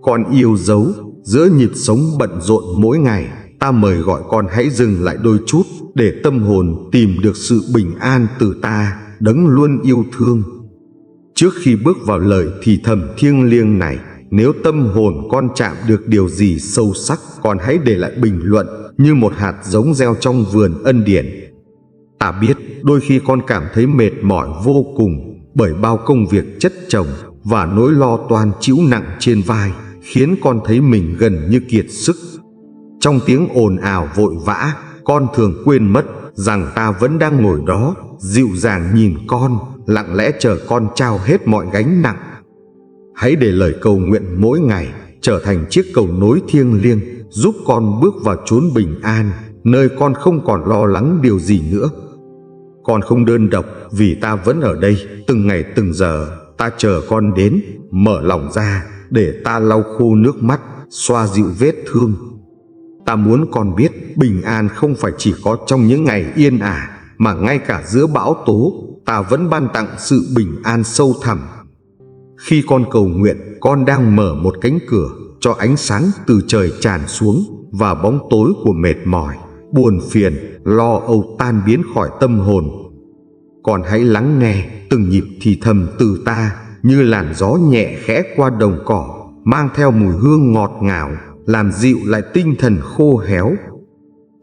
Con yêu dấu, giữa nhịp sống bận rộn mỗi ngày, ta mời gọi con hãy dừng lại đôi chút để tâm hồn tìm được sự bình an từ ta, Đấng luôn yêu thương. Trước khi bước vào lời thì thầm thiêng liêng này, nếu tâm hồn con chạm được điều gì sâu sắc, con hãy để lại bình luận như một hạt giống gieo trong vườn ân điển. Ta biết đôi khi con cảm thấy mệt mỏi vô cùng bởi bao công việc chất chồng và nỗi lo toan trĩu nặng trên vai, khiến con thấy mình gần như kiệt sức. Trong tiếng ồn ào vội vã, con thường quên mất rằng ta vẫn đang ngồi đó, dịu dàng nhìn con, lặng lẽ chờ con trao hết mọi gánh nặng. Hãy để lời cầu nguyện mỗi ngày trở thành chiếc cầu nối thiêng liêng, giúp con bước vào chốn bình an, nơi con không còn lo lắng điều gì nữa. Con không đơn độc vì ta vẫn ở đây, từng ngày từng giờ ta chờ con đến, mở lòng ra để ta lau khô nước mắt, xoa dịu vết thương. Ta muốn con biết bình an không phải chỉ có trong những ngày yên ả, mà ngay cả giữa bão tố, ta vẫn ban tặng sự bình an sâu thẳm. Khi con cầu nguyện, con đang mở một cánh cửa cho ánh sáng từ trời tràn xuống và bóng tối của mệt mỏi, buồn phiền, lo âu tan biến khỏi tâm hồn. Con hãy lắng nghe từng nhịp thì thầm từ ta như làn gió nhẹ khẽ qua đồng cỏ, mang theo mùi hương ngọt ngào, làm dịu lại tinh thần khô héo.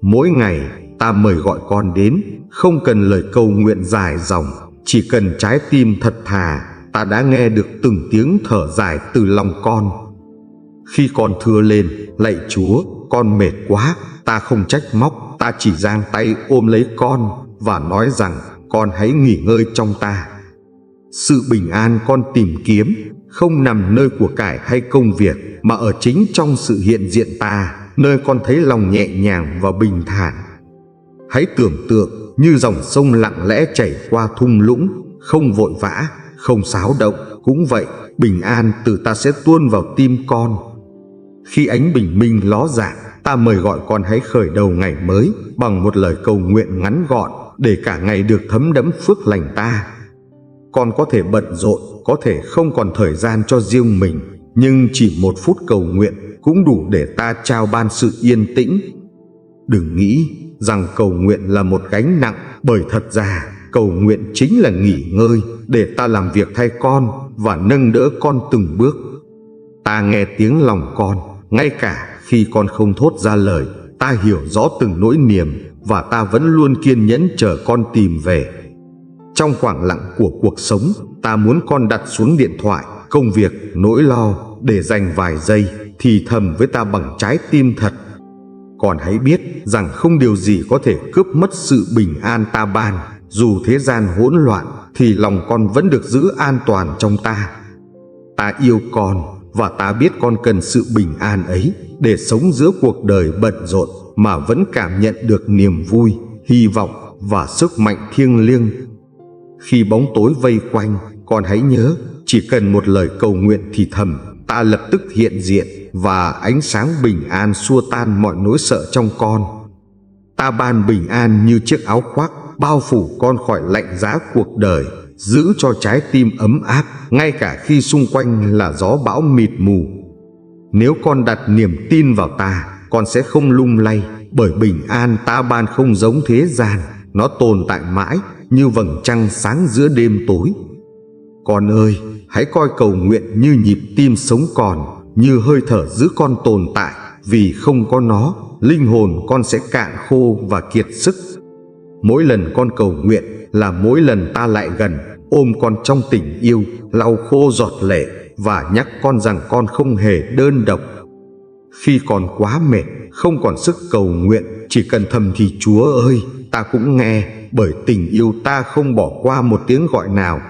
Mỗi ngày ta mời gọi con đến, không cần lời cầu nguyện dài dòng, chỉ cần trái tim thật thà. Ta đã nghe được từng tiếng thở dài từ lòng con. Khi con thưa lên: lạy Chúa, con mệt quá, ta không trách móc, ta chỉ giang tay ôm lấy con và nói rằng con hãy nghỉ ngơi trong ta. Sự bình an con tìm kiếm không nằm nơi của cải hay công việc, mà ở chính trong sự hiện diện ta, nơi con thấy lòng nhẹ nhàng và bình thản. Hãy tưởng tượng như dòng sông lặng lẽ chảy qua thung lũng, không vội vã, không xáo động. Cũng vậy, bình an từ ta sẽ tuôn vào tim con. Khi ánh bình minh ló dạng, ta mời gọi con hãy khởi đầu ngày mới bằng một lời cầu nguyện ngắn gọn, để cả ngày được thấm đẫm phước lành ta. Con có thể bận rộn, có thể không còn thời gian cho riêng mình, nhưng chỉ một phút cầu nguyện cũng đủ để ta trao ban sự yên tĩnh. Đừng nghĩ rằng cầu nguyện là một gánh nặng, bởi thật ra cầu nguyện chính là nghỉ ngơi, để ta làm việc thay con và nâng đỡ con từng bước. Ta nghe tiếng lòng con, ngay cả khi con không thốt ra lời. Ta hiểu rõ từng nỗi niềm và ta vẫn luôn kiên nhẫn chờ con tìm về. Trong khoảng lặng của cuộc sống, ta muốn con đặt xuống điện thoại, công việc, nỗi lo, để dành vài giây thì thầm với ta bằng trái tim thật. Con hãy biết rằng không điều gì có thể cướp mất sự bình an ta ban. Dù thế gian hỗn loạn thì lòng con vẫn được giữ an toàn trong ta. Ta yêu con và ta biết con cần sự bình an ấy để sống giữa cuộc đời bận rộn mà vẫn cảm nhận được niềm vui, hy vọng và sức mạnh thiêng liêng. Khi bóng tối vây quanh, con hãy nhớ, chỉ cần một lời cầu nguyện thì thầm, ta lập tức hiện diện và ánh sáng bình an xua tan mọi nỗi sợ trong con. Ta ban bình an như chiếc áo khoác, bao phủ con khỏi lạnh giá cuộc đời, giữ cho trái tim ấm áp ngay cả khi xung quanh là gió bão mịt mù. Nếu con đặt niềm tin vào ta, con sẽ không lung lay, bởi bình an ta ban không giống thế gian, nó tồn tại mãi như vầng trăng sáng giữa đêm tối. Con ơi, hãy coi cầu nguyện như nhịp tim sống còn, như hơi thở giữ con tồn tại, vì không có nó, linh hồn con sẽ cạn khô và kiệt sức. Mỗi lần con cầu nguyện là mỗi lần ta lại gần, ôm con trong tình yêu, lau khô giọt lệ và nhắc con rằng con không hề đơn độc. Khi con quá mệt, không còn sức cầu nguyện, chỉ cần thầm thì Chúa ơi, ta cũng nghe, bởi tình yêu ta không bỏ qua một tiếng gọi nào.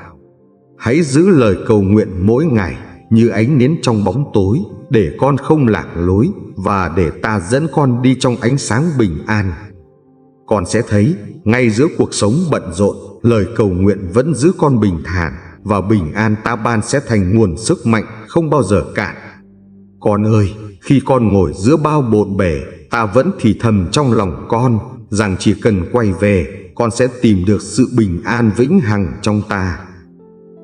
Hãy giữ lời cầu nguyện mỗi ngày như ánh nến trong bóng tối, để con không lạc lối và để ta dẫn con đi trong ánh sáng bình an. Con sẽ thấy, ngay giữa cuộc sống bận rộn, lời cầu nguyện vẫn giữ con bình thản, và bình an ta ban sẽ thành nguồn sức mạnh không bao giờ cạn. Con ơi, khi con ngồi giữa bao bộn bề, ta vẫn thì thầm trong lòng con rằng chỉ cần quay về, con sẽ tìm được sự bình an vĩnh hằng trong ta.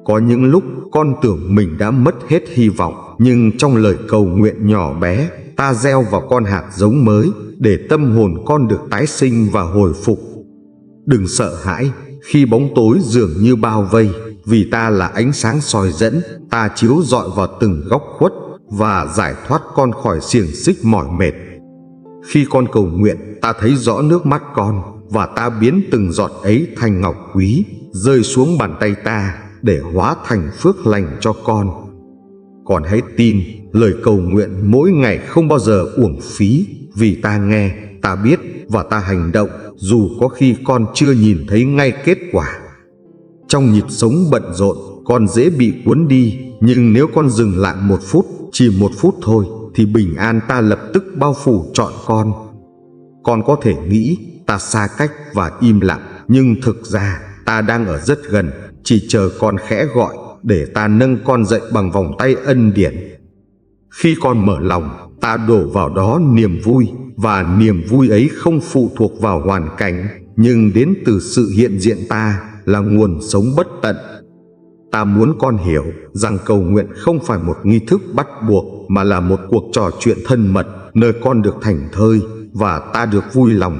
Có những lúc con tưởng mình đã mất hết hy vọng, nhưng trong lời cầu nguyện nhỏ bé, ta gieo vào con hạt giống mới để tâm hồn con được tái sinh và hồi phục. Đừng sợ hãi khi bóng tối dường như bao vây, vì ta là ánh sáng soi dẫn, ta chiếu rọi vào từng góc khuất và giải thoát con khỏi xiềng xích mỏi mệt. Khi con cầu nguyện, ta thấy rõ nước mắt con, và ta biến từng giọt ấy thành ngọc quý, rơi xuống bàn tay ta để hóa thành phước lành cho con. Con hãy tin, lời cầu nguyện mỗi ngày không bao giờ uổng phí, vì ta nghe, ta biết và ta hành động, dù có khi con chưa nhìn thấy ngay kết quả. Trong nhịp sống bận rộn, con dễ bị cuốn đi, nhưng nếu con dừng lại một phút, chỉ một phút thôi, thì bình an ta lập tức bao phủ trọn con. Con có thể nghĩ ta xa cách và im lặng, nhưng thực ra ta đang ở rất gần, chỉ chờ con khẽ gọi để ta nâng con dậy bằng vòng tay ân điển. Khi con mở lòng, ta đổ vào đó niềm vui, và niềm vui ấy không phụ thuộc vào hoàn cảnh, nhưng đến từ sự hiện diện ta là nguồn sống bất tận. Ta muốn con hiểu rằng cầu nguyện không phải một nghi thức bắt buộc, mà là một cuộc trò chuyện thân mật, nơi con được thảnh thơi và ta được vui lòng.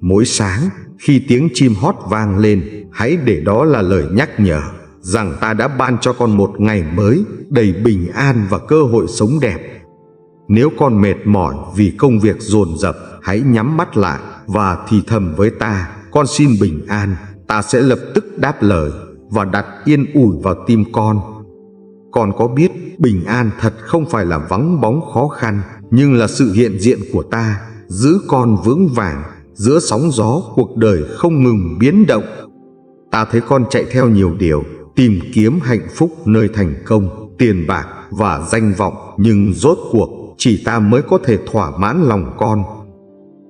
Mỗi sáng, khi tiếng chim hót vang lên, hãy để đó là lời nhắc nhở rằng ta đã ban cho con một ngày mới đầy bình an và cơ hội sống đẹp. Nếu con mệt mỏi vì công việc dồn dập, hãy nhắm mắt lại và thì thầm với ta, con xin bình an. Ta sẽ lập tức đáp lời và đặt yên ủi vào tim con. Con có biết bình an thật không phải là vắng bóng khó khăn, nhưng là sự hiện diện của ta, giữ con vững vàng giữa sóng gió cuộc đời không ngừng biến động. Ta thấy con chạy theo nhiều điều, tìm kiếm hạnh phúc nơi thành công, tiền bạc và danh vọng, nhưng rốt cuộc chỉ ta mới có thể thỏa mãn lòng con.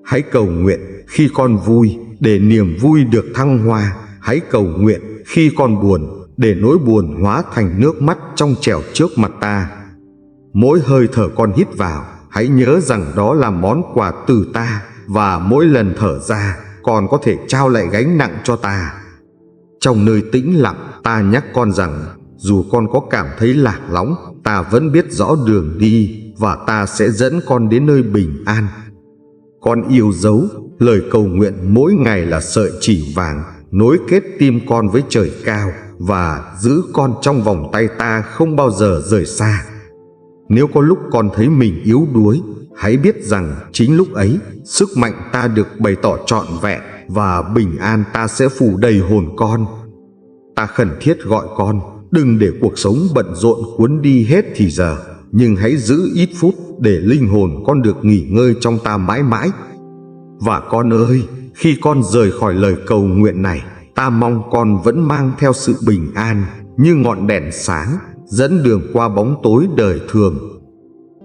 Hãy cầu nguyện khi con vui để niềm vui được thăng hoa. Hãy cầu nguyện khi con buồn để nỗi buồn hóa thành nước mắt trong trẻo trước mặt ta. Mỗi hơi thở con hít vào, hãy nhớ rằng đó là món quà từ ta, và mỗi lần thở ra, con có thể trao lại gánh nặng cho ta. Trong nơi tĩnh lặng, ta nhắc con rằng dù con có cảm thấy lạc lõng, ta vẫn biết rõ đường đi, và ta sẽ dẫn con đến nơi bình an. Con yêu dấu lời cầu nguyện mỗi ngày là sợi chỉ vàng nối kết tim con với trời cao, và giữ con trong vòng tay ta không bao giờ rời xa. Nếu có lúc con thấy mình yếu đuối, hãy biết rằng chính lúc ấy sức mạnh ta được bày tỏ trọn vẹn, và bình an ta sẽ phủ đầy hồn con. Ta khẩn thiết gọi con, đừng để cuộc sống bận rộn cuốn đi hết thì giờ, nhưng hãy giữ ít phút để linh hồn con được nghỉ ngơi trong ta mãi mãi. Và con ơi, khi con rời khỏi lời cầu nguyện này, ta mong con vẫn mang theo sự bình an như ngọn đèn sáng dẫn đường qua bóng tối đời thường.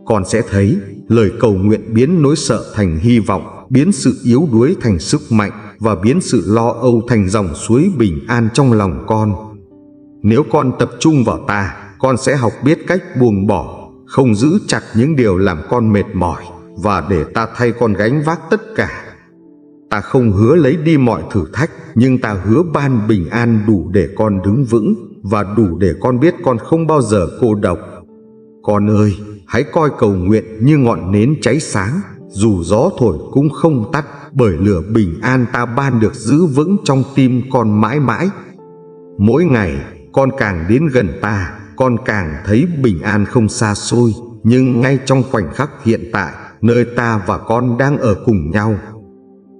Con sẽ thấy lời cầu nguyện biến nỗi sợ thành hy vọng, biến sự yếu đuối thành sức mạnh, và biến sự lo âu thành dòng suối bình an trong lòng con. Nếu con tập trung vào ta, con sẽ học biết cách buông bỏ, không giữ chặt những điều làm con mệt mỏi, và để ta thay con gánh vác tất cả. Ta không hứa lấy đi mọi thử thách, nhưng ta hứa ban bình an đủ để con đứng vững, và đủ để con biết con không bao giờ cô độc. Con ơi, hãy coi cầu nguyện như ngọn nến cháy sáng, dù gió thổi cũng không tắt, bởi lửa bình an ta ban được giữ vững trong tim con mãi mãi. Mỗi ngày con càng đến gần ta, con càng thấy bình an không xa xôi, nhưng ngay trong khoảnh khắc hiện tại, nơi ta và con đang ở cùng nhau.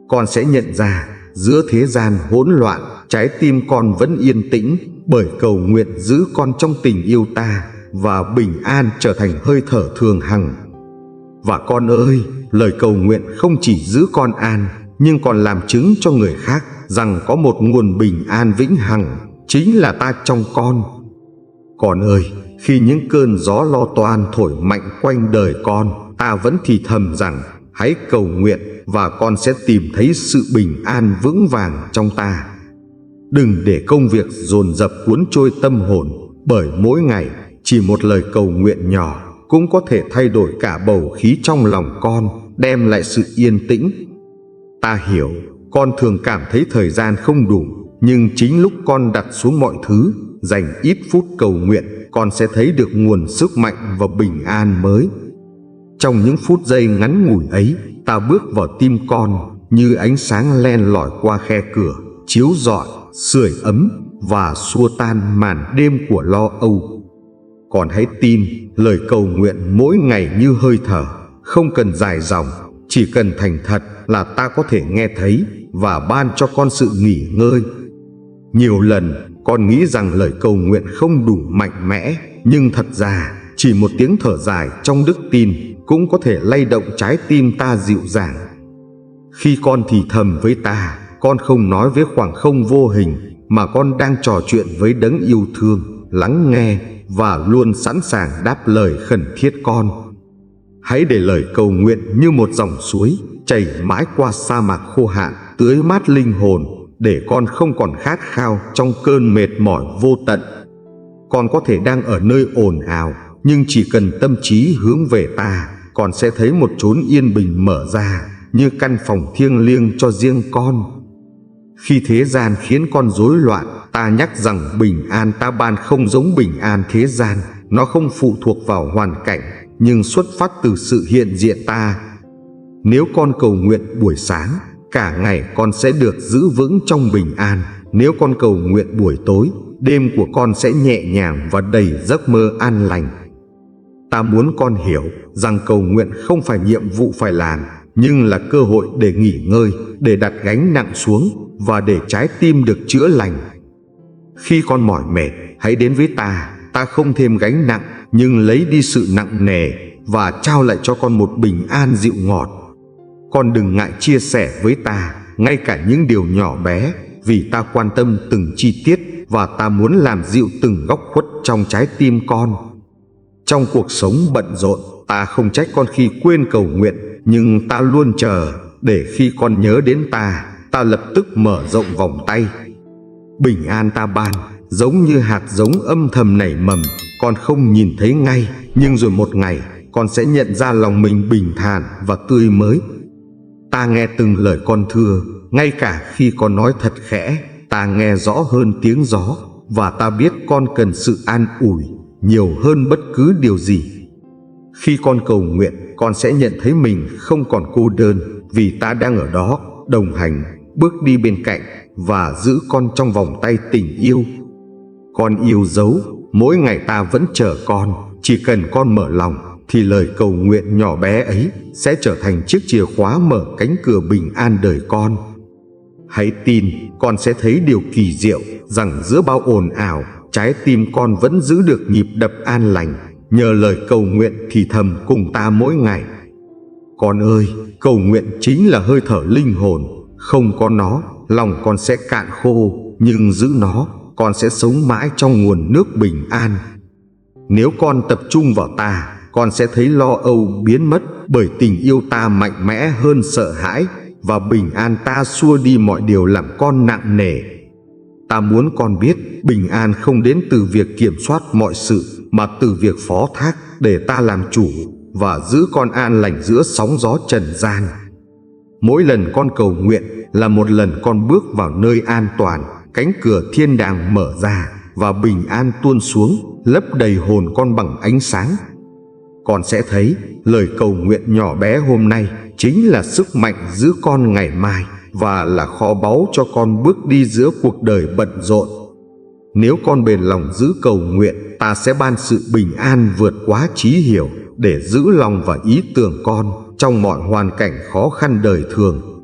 Con sẽ nhận ra giữa thế gian hỗn loạn, trái tim con vẫn yên tĩnh, bởi cầu nguyện giữ con trong tình yêu ta, và bình an trở thành hơi thở thường hằng. Và con ơi, lời cầu nguyện không chỉ giữ con an, nhưng còn làm chứng cho người khác rằng có một nguồn bình an vĩnh hằng, chính là ta trong con. Con ơi, khi những cơn gió lo toan thổi mạnh quanh đời con, ta vẫn thì thầm rằng hãy cầu nguyện, và con sẽ tìm thấy sự bình an vững vàng trong ta. Đừng để công việc dồn dập cuốn trôi tâm hồn, bởi mỗi ngày chỉ một lời cầu nguyện nhỏ cũng có thể thay đổi cả bầu khí trong lòng con, đem lại sự yên tĩnh. Ta hiểu con thường cảm thấy thời gian không đủ, nhưng chính lúc con đặt xuống mọi thứ dành ít phút cầu nguyện, con sẽ thấy được nguồn sức mạnh và bình an mới. Trong những phút giây ngắn ngủi ấy, ta bước vào tim con như ánh sáng len lỏi qua khe cửa, chiếu rọi, sưởi ấm và xua tan màn đêm của lo âu. Con hãy tin, lời cầu nguyện mỗi ngày như hơi thở, không cần dài dòng, chỉ cần thành thật là ta có thể nghe thấy và ban cho con sự nghỉ ngơi. Nhiều lần con nghĩ rằng lời cầu nguyện không đủ mạnh mẽ, nhưng thật ra chỉ một tiếng thở dài trong đức tin cũng có thể lay động trái tim ta dịu dàng. Khi con thì thầm với ta, con không nói với khoảng không vô hình, mà con đang trò chuyện với đấng yêu thương, lắng nghe và luôn sẵn sàng đáp lời khẩn thiết con. Hãy để lời cầu nguyện như một dòng suối chảy mãi qua sa mạc khô hạn, tưới mát linh hồn, để con không còn khát khao trong cơn mệt mỏi vô tận. Con có thể đang ở nơi ồn ào, nhưng chỉ cần tâm trí hướng về ta, con sẽ thấy một chốn yên bình mở ra, như căn phòng thiêng liêng cho riêng con. Khi thế gian khiến con rối loạn, ta nhắc rằng bình an ta ban không giống bình an thế gian. Nó không phụ thuộc vào hoàn cảnh, nhưng xuất phát từ sự hiện diện ta. Nếu con cầu nguyện buổi sáng, cả ngày con sẽ được giữ vững trong bình an. Nếu con cầu nguyện buổi tối, đêm của con sẽ nhẹ nhàng và đầy giấc mơ an lành. Ta muốn con hiểu rằng cầu nguyện không phải nhiệm vụ phải làm, nhưng là cơ hội để nghỉ ngơi, để đặt gánh nặng xuống và để trái tim được chữa lành. Khi con mỏi mệt, hãy đến với ta. Ta không thêm gánh nặng, nhưng lấy đi sự nặng nề và trao lại cho con một bình an dịu ngọt. Con đừng ngại chia sẻ với ta, ngay cả những điều nhỏ bé, vì ta quan tâm từng chi tiết và ta muốn làm dịu từng góc khuất trong trái tim con. Trong cuộc sống bận rộn, ta không trách con khi quên cầu nguyện, nhưng ta luôn chờ để khi con nhớ đến ta, ta lập tức mở rộng vòng tay. Bình an ta ban giống như hạt giống âm thầm nảy mầm, con không nhìn thấy ngay, nhưng rồi một ngày con sẽ nhận ra lòng mình bình thản và tươi mới. Ta nghe từng lời con thưa, ngay cả khi con nói thật khẽ, ta nghe rõ hơn tiếng gió, và ta biết con cần sự an ủi nhiều hơn bất cứ điều gì. Khi con cầu nguyện, con sẽ nhận thấy mình không còn cô đơn, vì ta đang ở đó, đồng hành, bước đi bên cạnh và giữ con trong vòng tay tình yêu. Con yêu dấu, mỗi ngày ta vẫn chờ con. Chỉ cần con mở lòng, thì lời cầu nguyện nhỏ bé ấy sẽ trở thành chiếc chìa khóa mở cánh cửa bình an đời con. Hãy tin, con sẽ thấy điều kỳ diệu rằng giữa bao ồn ào, trái tim con vẫn giữ được nhịp đập an lành, nhờ lời cầu nguyện thì thầm cùng ta mỗi ngày. Con ơi, cầu nguyện chính là hơi thở linh hồn. Không có nó, lòng con sẽ cạn khô, nhưng giữ nó, con sẽ sống mãi trong nguồn nước bình an. Nếu con tập trung vào ta, con sẽ thấy lo âu biến mất, bởi tình yêu ta mạnh mẽ hơn sợ hãi, và bình an ta xua đi mọi điều làm con nặng nề. Ta muốn con biết, bình an không đến từ việc kiểm soát mọi sự, mà từ việc phó thác để ta làm chủ và giữ con an lành giữa sóng gió trần gian. Mỗi lần con cầu nguyện là một lần con bước vào nơi an toàn, cánh cửa thiên đàng mở ra và bình an tuôn xuống, lấp đầy hồn con bằng ánh sáng. Con sẽ thấy lời cầu nguyện nhỏ bé hôm nay chính là sức mạnh giữ con ngày mai, và là kho báu cho con bước đi giữa cuộc đời bận rộn. Nếu con bền lòng giữ cầu nguyện, ta sẽ ban sự bình an vượt quá trí hiểu, để giữ lòng và ý tưởng con trong mọi hoàn cảnh khó khăn đời thường.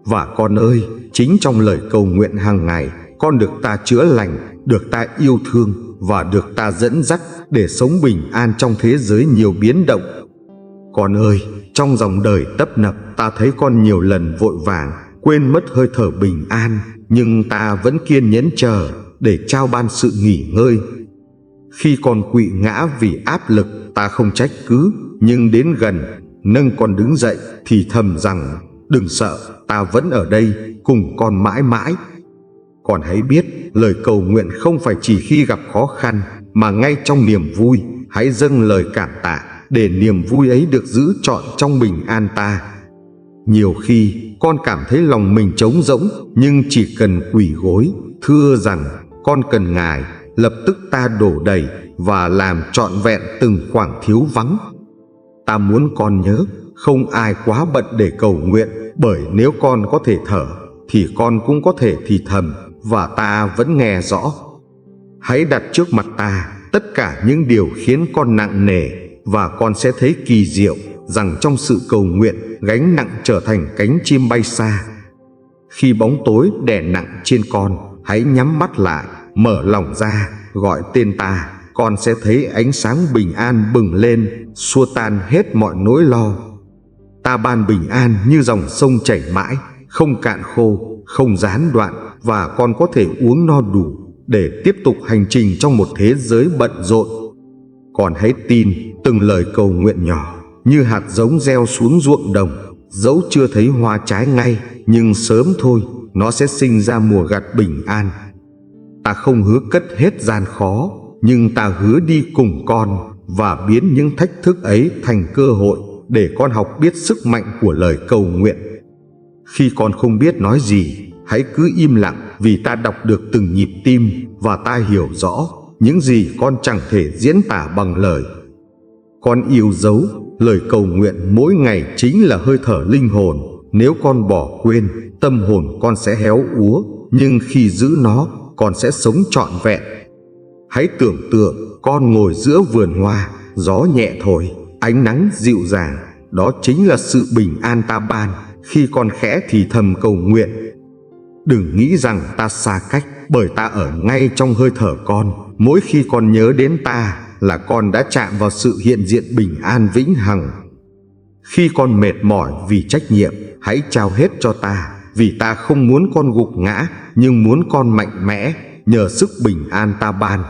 Và con ơi, chính trong lời cầu nguyện hàng ngày, con được ta chữa lành, được ta yêu thương và được ta dẫn dắt để sống bình an trong thế giới nhiều biến động. Con ơi, trong dòng đời tấp nập, ta thấy con nhiều lần vội vàng, quên mất hơi thở bình an, nhưng ta vẫn kiên nhẫn chờ để trao ban sự nghỉ ngơi. Khi con quỵ ngã vì áp lực, ta không trách cứ, nhưng đến gần, nâng con đứng dậy thì thầm rằng: đừng sợ, ta vẫn ở đây cùng con mãi mãi. Con hãy biết, lời cầu nguyện không phải chỉ khi gặp khó khăn, mà ngay trong niềm vui, hãy dâng lời cảm tạ, để niềm vui ấy được giữ trọn trong bình an ta. Nhiều khi, con cảm thấy lòng mình trống rỗng, nhưng chỉ cần quỳ gối, thưa rằng con cần Ngài, lập tức ta đổ đầy và làm trọn vẹn từng khoảng thiếu vắng. Ta muốn con nhớ, không ai quá bận để cầu nguyện, bởi nếu con có thể thở thì con cũng có thể thì thầm và ta vẫn nghe rõ. Hãy đặt trước mặt ta tất cả những điều khiến con nặng nề, và con sẽ thấy kỳ diệu rằng trong sự cầu nguyện, gánh nặng trở thành cánh chim bay xa. Khi bóng tối đè nặng trên con, hãy nhắm mắt lại, mở lòng ra, gọi tên ta, con sẽ thấy ánh sáng bình an bừng lên, xua tan hết mọi nỗi lo. Ta ban bình an như dòng sông chảy mãi, không cạn khô, không gián đoạn, và con có thể uống no đủ để tiếp tục hành trình trong một thế giới bận rộn. Con hãy tin từng lời cầu nguyện nhỏ như hạt giống gieo xuống ruộng đồng, dẫu chưa thấy hoa trái ngay, nhưng sớm thôi nó sẽ sinh ra mùa gặt bình an. Ta không hứa cất hết gian khó, nhưng ta hứa đi cùng con và biến những thách thức ấy thành cơ hội để con học biết sức mạnh của lời cầu nguyện. Khi con không biết nói gì, hãy cứ im lặng, vì ta đọc được từng nhịp tim và ta hiểu rõ những gì con chẳng thể diễn tả bằng lời. Con yêu dấu lời cầu nguyện mỗi ngày chính là hơi thở linh hồn. Nếu con bỏ quên, tâm hồn con sẽ héo úa, nhưng khi giữ nó, con sẽ sống trọn vẹn. Hãy tưởng tượng con ngồi giữa vườn hoa, gió nhẹ thổi, ánh nắng dịu dàng. Đó chính là sự bình an ta ban khi con khẽ thì thầm cầu nguyện. Đừng nghĩ rằng ta xa cách, bởi ta ở ngay trong hơi thở con. Mỗi khi con nhớ đến ta là con đã chạm vào sự hiện diện bình an vĩnh hằng. Khi con mệt mỏi vì trách nhiệm, hãy trao hết cho ta, vì ta không muốn con gục ngã, nhưng muốn con mạnh mẽ nhờ sức bình an ta ban.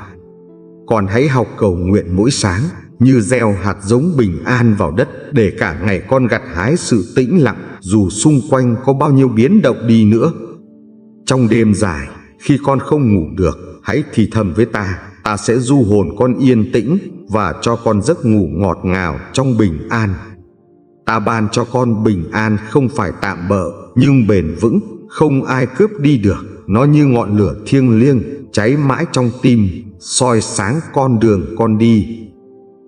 Con hãy học cầu nguyện mỗi sáng, như gieo hạt giống bình an vào đất, để cả ngày con gặt hái sự tĩnh lặng, dù xung quanh có bao nhiêu biến động đi nữa. Trong đêm dài, khi con không ngủ được, hãy thì thầm với ta, ta sẽ du hồn con yên tĩnh và cho con giấc ngủ ngọt ngào trong bình an. Ta ban cho con bình an không phải tạm bợ, nhưng bền vững, không ai cướp đi được. Nó như ngọn lửa thiêng liêng, cháy mãi trong tim, soi sáng con đường con đi.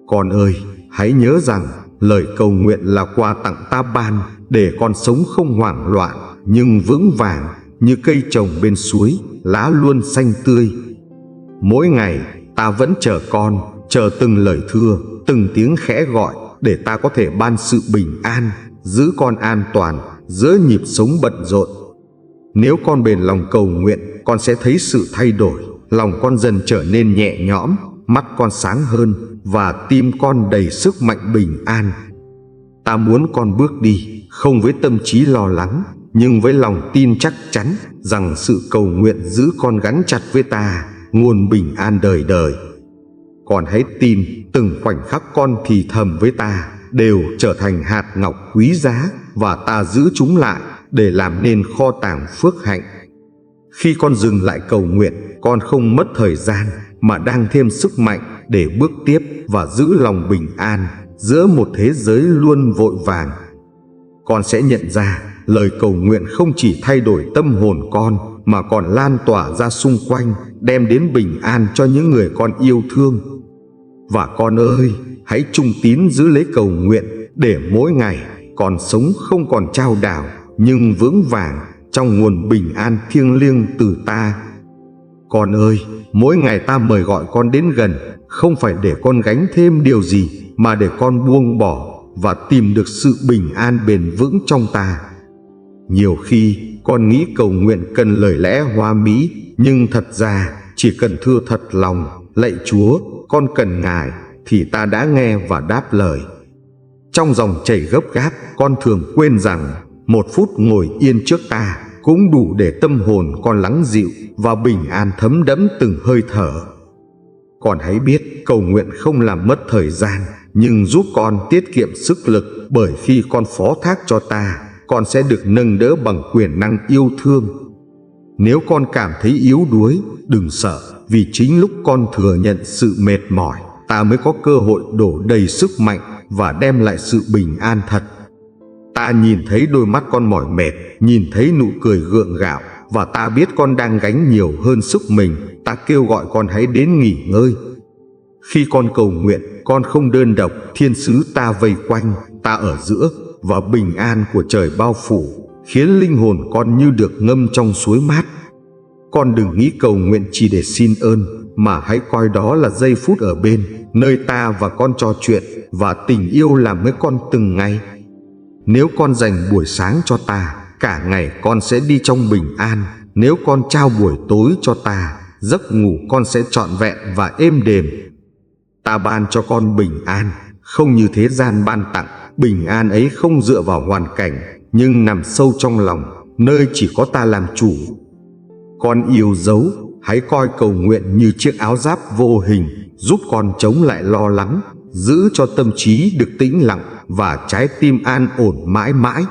Con ơi, hãy nhớ rằng lời cầu nguyện là quà tặng ta ban, để con sống không hoảng loạn, nhưng vững vàng, như cây trồng bên suối, lá luôn xanh tươi. Mỗi ngày ta vẫn chờ con, chờ từng lời thưa, từng tiếng khẽ gọi, để ta có thể ban sự bình an, giữ con an toàn giữa nhịp sống bận rộn. Nếu con bền lòng cầu nguyện, con sẽ thấy sự thay đổi. Lòng con dần trở nên nhẹ nhõm, mắt con sáng hơn, và tim con đầy sức mạnh bình an. Ta muốn con bước đi, không với tâm trí lo lắng, nhưng với lòng tin chắc chắn rằng sự cầu nguyện giữ con gắn chặt với ta, nguồn bình an đời đời. Con hãy tin từng khoảnh khắc con thì thầm với ta đều trở thành hạt ngọc quý giá, và ta giữ chúng lại để làm nên kho tàng phước hạnh. Khi con dừng lại cầu nguyện, con không mất thời gian mà đang thêm sức mạnh để bước tiếp và giữ lòng bình an giữa một thế giới luôn vội vàng. Con sẽ nhận ra lời cầu nguyện không chỉ thay đổi tâm hồn con, mà còn lan tỏa ra xung quanh, đem đến bình an cho những người con yêu thương. Và con ơi, hãy trung tín giữ lấy cầu nguyện, để mỗi ngày con sống không còn chao đảo, nhưng vững vàng trong nguồn bình an thiêng liêng từ ta. Con ơi, mỗi ngày ta mời gọi con đến gần, không phải để con gánh thêm điều gì, mà để con buông bỏ và tìm được sự bình an bền vững trong ta. Nhiều khi con nghĩ cầu nguyện cần lời lẽ hoa mỹ, nhưng thật ra chỉ cần thưa thật lòng, lạy Chúa, con cần Ngài, thì ta đã nghe và đáp lời. Trong dòng chảy gấp gáp, con thường quên rằng 1 phút ngồi yên trước ta cũng đủ để tâm hồn con lắng dịu và bình an thấm đẫm từng hơi thở. Con hãy biết cầu nguyện không làm mất thời gian, nhưng giúp con tiết kiệm sức lực, bởi khi con phó thác cho ta, con sẽ được nâng đỡ bằng quyền năng yêu thương. Nếu con cảm thấy yếu đuối, đừng sợ, vì chính lúc con thừa nhận sự mệt mỏi, ta mới có cơ hội đổ đầy sức mạnh và đem lại sự bình an thật. Ta nhìn thấy đôi mắt con mỏi mệt, nhìn thấy nụ cười gượng gạo, và ta biết con đang gánh nhiều hơn sức mình. Ta kêu gọi con hãy đến nghỉ ngơi. Khi con cầu nguyện, con không đơn độc, thiên sứ ta vây quanh, ta ở giữa, và bình an của trời bao phủ, khiến linh hồn con như được ngâm trong suối mát. Con đừng nghĩ cầu nguyện chỉ để xin ơn, mà hãy coi đó là giây phút ở bên, nơi ta và con trò chuyện, và tình yêu làm với con từng ngày. Nếu con dành buổi sáng cho ta, cả ngày con sẽ đi trong bình an. Nếu con trao buổi tối cho ta, giấc ngủ con sẽ trọn vẹn và êm đềm. Ta ban cho con bình an, không như thế gian ban tặng. Bình an ấy không dựa vào hoàn cảnh, nhưng nằm sâu trong lòng, nơi chỉ có ta làm chủ. Con yêu dấu, hãy coi cầu nguyện như chiếc áo giáp vô hình, giúp con chống lại lo lắng, giữ cho tâm trí được tĩnh lặng và trái tim an ổn mãi mãi.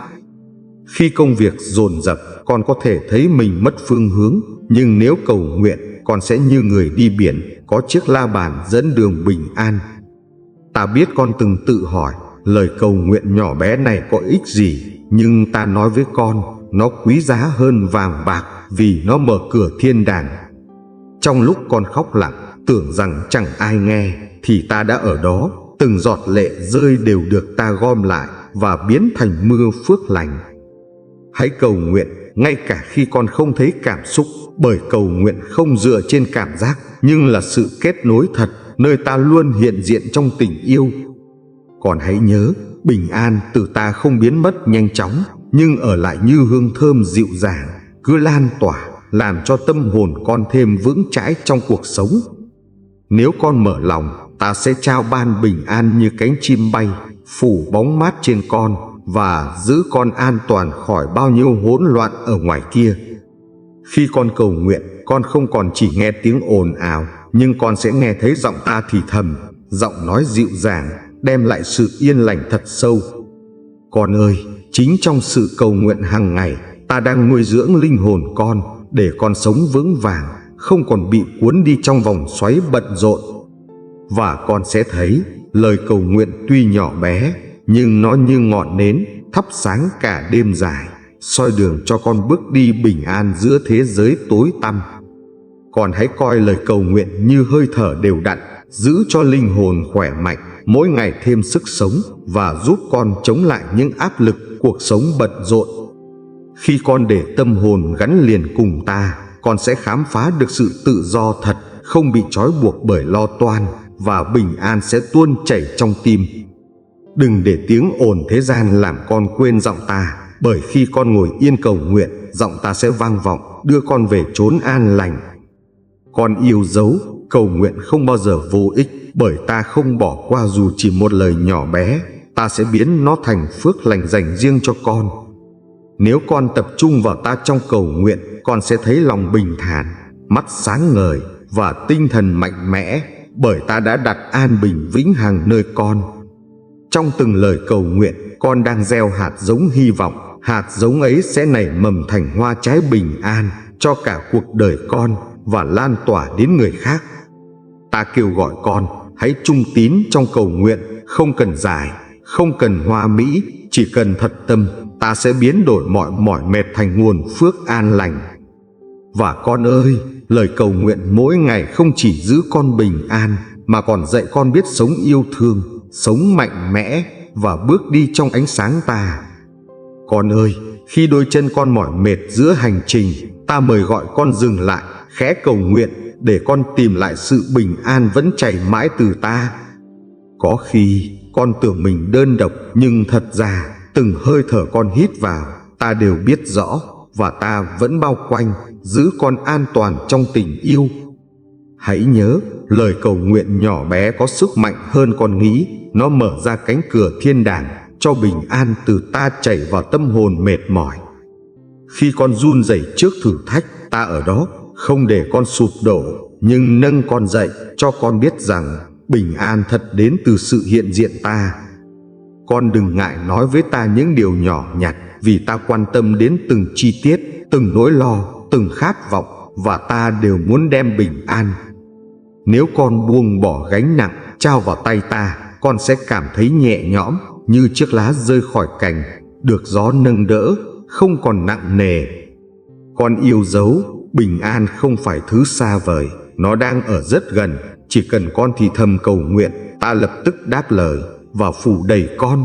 Khi công việc dồn dập, con có thể thấy mình mất phương hướng, nhưng nếu cầu nguyện, con sẽ như người đi biển, có chiếc la bàn dẫn đường bình an. Ta biết con từng tự hỏi, lời cầu nguyện nhỏ bé này có ích gì, nhưng ta nói với con, nó quý giá hơn vàng bạc, vì nó mở cửa thiên đàng. Trong lúc con khóc lặng, tưởng rằng chẳng ai nghe, thì ta đã ở đó. Từng giọt lệ rơi đều được ta gom lại và biến thành mưa phước lành. Hãy cầu nguyện ngay cả khi con không thấy cảm xúc, bởi cầu nguyện không dựa trên cảm giác, nhưng là sự kết nối thật, nơi ta luôn hiện diện trong tình yêu. Còn hãy nhớ, bình an từ ta không biến mất nhanh chóng, nhưng ở lại như hương thơm dịu dàng, cứ lan tỏa, làm cho tâm hồn con thêm vững chãi trong cuộc sống. Nếu con mở lòng, ta sẽ trao ban bình an như cánh chim bay, phủ bóng mát trên con và giữ con an toàn khỏi bao nhiêu hỗn loạn ở ngoài kia. Khi con cầu nguyện, con không còn chỉ nghe tiếng ồn ào, nhưng con sẽ nghe thấy giọng ta thì thầm, giọng nói dịu dàng, đem lại sự yên lành thật sâu. Con ơi, chính trong sự cầu nguyện hàng ngày, ta đang nuôi dưỡng linh hồn con, để con sống vững vàng, không còn bị cuốn đi trong vòng xoáy bận rộn. Và con sẽ thấy, lời cầu nguyện tuy nhỏ bé, nhưng nó như ngọn nến, thắp sáng cả đêm dài, soi đường cho con bước đi bình an giữa thế giới tối tăm. Con hãy coi lời cầu nguyện như hơi thở đều đặn, giữ cho linh hồn khỏe mạnh, mỗi ngày thêm sức sống, và giúp con chống lại những áp lực cuộc sống bận rộn. Khi con để tâm hồn gắn liền cùng ta, con sẽ khám phá được sự tự do thật, không bị trói buộc bởi lo toan, và bình an sẽ tuôn chảy trong tim. Đừng để tiếng ồn thế gian làm con quên giọng ta, bởi khi con ngồi yên cầu nguyện, giọng ta sẽ vang vọng, đưa con về chốn an lành. Con yêu dấu, cầu nguyện không bao giờ vô ích, bởi ta không bỏ qua dù chỉ một lời nhỏ bé, ta sẽ biến nó thành phước lành dành riêng cho con. Nếu con tập trung vào ta trong cầu nguyện, con sẽ thấy lòng bình thản, mắt sáng ngời và tinh thần mạnh mẽ, bởi ta đã đặt an bình vĩnh hằng nơi con. Trong từng lời cầu nguyện, con đang gieo hạt giống hy vọng. Hạt giống ấy sẽ nảy mầm thành hoa trái bình an cho cả cuộc đời con và lan tỏa đến người khác. Ta kêu gọi con, hãy trung tín trong cầu nguyện, không cần dài, không cần hoa mỹ, chỉ cần thật tâm. Ta sẽ biến đổi mọi mỏi mệt thành nguồn phước an lành. Và con ơi, lời cầu nguyện mỗi ngày không chỉ giữ con bình an, mà còn dạy con biết sống yêu thương, sống mạnh mẽ và bước đi trong ánh sáng ta. Con ơi, khi đôi chân con mỏi mệt giữa hành trình, ta mời gọi con dừng lại, khẽ cầu nguyện, để con tìm lại sự bình an vẫn chảy mãi từ ta. Có khi con tưởng mình đơn độc, nhưng thật ra từng hơi thở con hít vào, ta đều biết rõ, và ta vẫn bao quanh, giữ con an toàn trong tình yêu. Hãy nhớ, lời cầu nguyện nhỏ bé có sức mạnh hơn con nghĩ. Nó mở ra cánh cửa thiên đàng, cho bình an từ ta chảy vào tâm hồn mệt mỏi. Khi con run rẩy trước thử thách, ta ở đó, không để con sụp đổ, nhưng nâng con dậy, cho con biết rằng bình an thật đến từ sự hiện diện ta. Con đừng ngại nói với ta những điều nhỏ nhặt, vì ta quan tâm đến từng chi tiết, từng nỗi lo, từng khát vọng, và ta đều muốn đem bình an. Nếu con buông bỏ gánh nặng, trao vào tay ta, con sẽ cảm thấy nhẹ nhõm, như chiếc lá rơi khỏi cành, được gió nâng đỡ, không còn nặng nề. Con yêu dấu, bình an không phải thứ xa vời, nó đang ở rất gần. Chỉ cần con thì thầm cầu nguyện, ta lập tức đáp lời và phủ đầy con.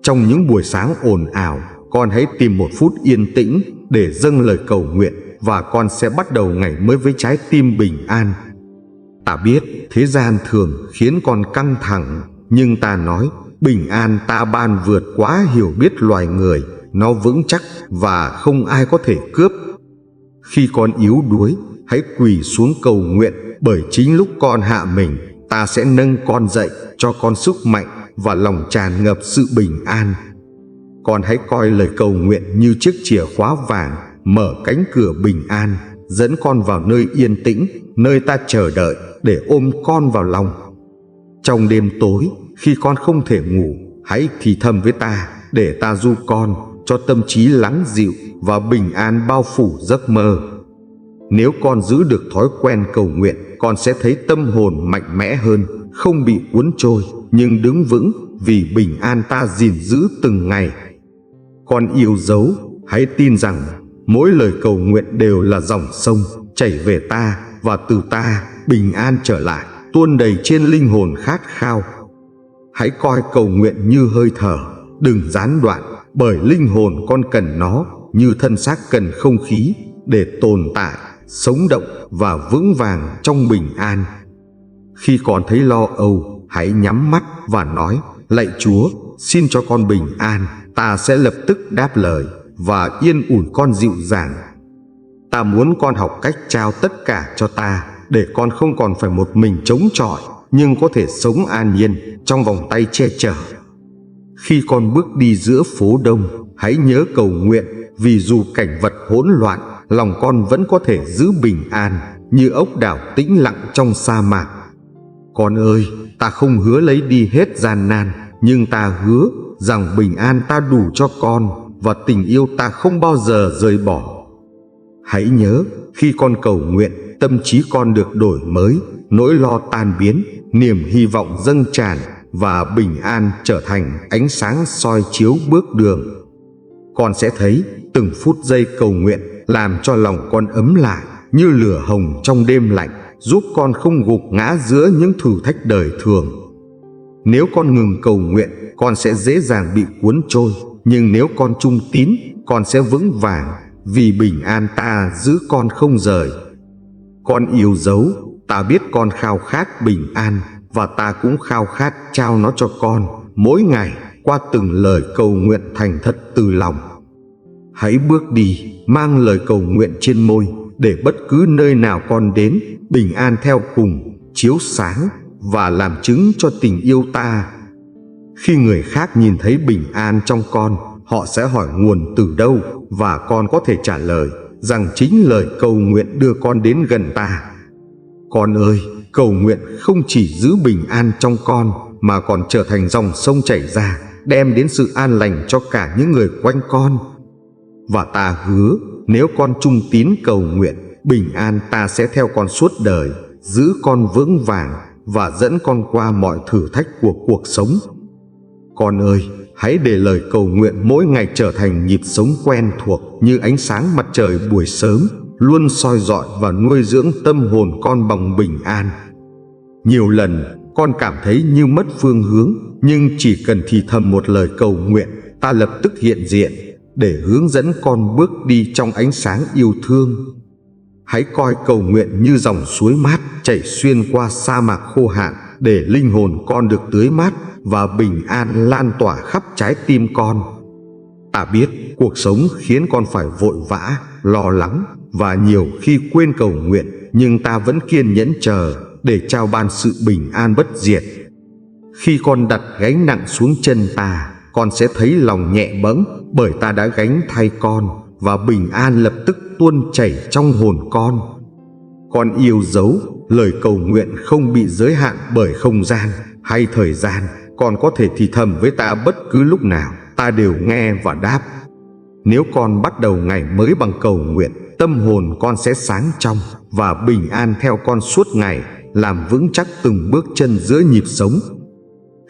Trong những buổi sáng ồn ào, con hãy tìm một phút yên tĩnh để dâng lời cầu nguyện, và con sẽ bắt đầu ngày mới với trái tim bình an. Ta biết thế gian thường khiến con căng thẳng, nhưng ta nói bình an ta ban vượt quá hiểu biết loài người, nó vững chắc và không ai có thể cướp. Khi con yếu đuối, hãy quỳ xuống cầu nguyện, bởi chính lúc con hạ mình, ta sẽ nâng con dậy, cho con sức mạnh và lòng tràn ngập sự bình an. Con hãy coi lời cầu nguyện như chiếc chìa khóa vàng mở cánh cửa bình an, dẫn con vào nơi yên tĩnh, nơi ta chờ đợi để ôm con vào lòng. Trong đêm tối, khi con không thể ngủ, hãy thì thầm với ta để ta du con, cho tâm trí lắng dịu và bình an bao phủ giấc mơ. Nếu con giữ được thói quen cầu nguyện, con sẽ thấy tâm hồn mạnh mẽ hơn, không bị cuốn trôi, nhưng đứng vững vì bình an ta gìn giữ từng ngày. Con yêu dấu, hãy tin rằng mỗi lời cầu nguyện đều là dòng sông chảy về ta, và từ ta bình an trở lại, tuôn đầy trên linh hồn khát khao. Hãy coi cầu nguyện như hơi thở, đừng gián đoạn, bởi linh hồn con cần nó như thân xác cần không khí để tồn tại, sống động và vững vàng trong bình an. Khi con thấy lo âu, hãy nhắm mắt và nói: lạy Chúa, xin cho con bình an. Ta sẽ lập tức đáp lời và yên ủi con dịu dàng. Ta muốn con học cách trao tất cả cho ta, để con không còn phải một mình chống chọi, nhưng có thể sống an nhiên trong vòng tay che chở. Khi con bước đi giữa phố đông, hãy nhớ cầu nguyện, vì dù cảnh vật hỗn loạn, lòng con vẫn có thể giữ bình an như ốc đảo tĩnh lặng trong sa mạc. Con ơi, ta không hứa lấy đi hết gian nan, nhưng ta hứa rằng bình an ta đủ cho con, và tình yêu ta không bao giờ rời bỏ. Hãy nhớ, khi con cầu nguyện, tâm trí con được đổi mới, nỗi lo tan biến, niềm hy vọng dâng tràn, và bình an trở thành ánh sáng soi chiếu bước đường. Con sẽ thấy từng phút giây cầu nguyện làm cho lòng con ấm lại như lửa hồng trong đêm lạnh, giúp con không gục ngã giữa những thử thách đời thường. Nếu con ngừng cầu nguyện, con sẽ dễ dàng bị cuốn trôi, nhưng nếu con trung tín, con sẽ vững vàng, vì bình an ta giữ con không rời. Con yêu dấu, ta biết con khao khát bình an, và ta cũng khao khát trao nó cho con mỗi ngày qua từng lời cầu nguyện thành thật từ lòng. Hãy bước đi, mang lời cầu nguyện trên môi, để bất cứ nơi nào con đến, bình an theo cùng, chiếu sáng và làm chứng cho tình yêu ta. Khi người khác nhìn thấy bình an trong con, họ sẽ hỏi nguồn từ đâu, và con có thể trả lời rằng chính lời cầu nguyện đưa con đến gần ta. Con ơi, cầu nguyện không chỉ giữ bình an trong con, mà còn trở thành dòng sông chảy ra, đem đến sự an lành cho cả những người quanh con. Và ta hứa, nếu con trung tín cầu nguyện, bình an ta sẽ theo con suốt đời, giữ con vững vàng và dẫn con qua mọi thử thách của cuộc sống. Con ơi, hãy để lời cầu nguyện mỗi ngày trở thành nhịp sống quen thuộc, như ánh sáng mặt trời buổi sớm, luôn soi rọi và nuôi dưỡng tâm hồn con bằng bình an. Nhiều lần con cảm thấy như mất phương hướng, nhưng chỉ cần thì thầm một lời cầu nguyện, ta lập tức hiện diện để hướng dẫn con bước đi trong ánh sáng yêu thương. Hãy coi cầu nguyện như dòng suối mát chảy xuyên qua sa mạc khô hạn, để linh hồn con được tưới mát và bình an lan tỏa khắp trái tim con. Ta biết cuộc sống khiến con phải vội vã, lo lắng và nhiều khi quên cầu nguyện, nhưng ta vẫn kiên nhẫn chờ để trao ban sự bình an bất diệt. Khi con đặt gánh nặng xuống chân ta, con sẽ thấy lòng nhẹ bẫng, bởi ta đã gánh thay con, và bình an lập tức tuôn chảy trong hồn con. Con yêu dấu, lời cầu nguyện không bị giới hạn bởi không gian hay thời gian. Con có thể thì thầm với ta bất cứ lúc nào, ta đều nghe và đáp. Nếu con bắt đầu ngày mới bằng cầu nguyện, tâm hồn con sẽ sáng trong, và bình an theo con suốt ngày, làm vững chắc từng bước chân giữa nhịp sống.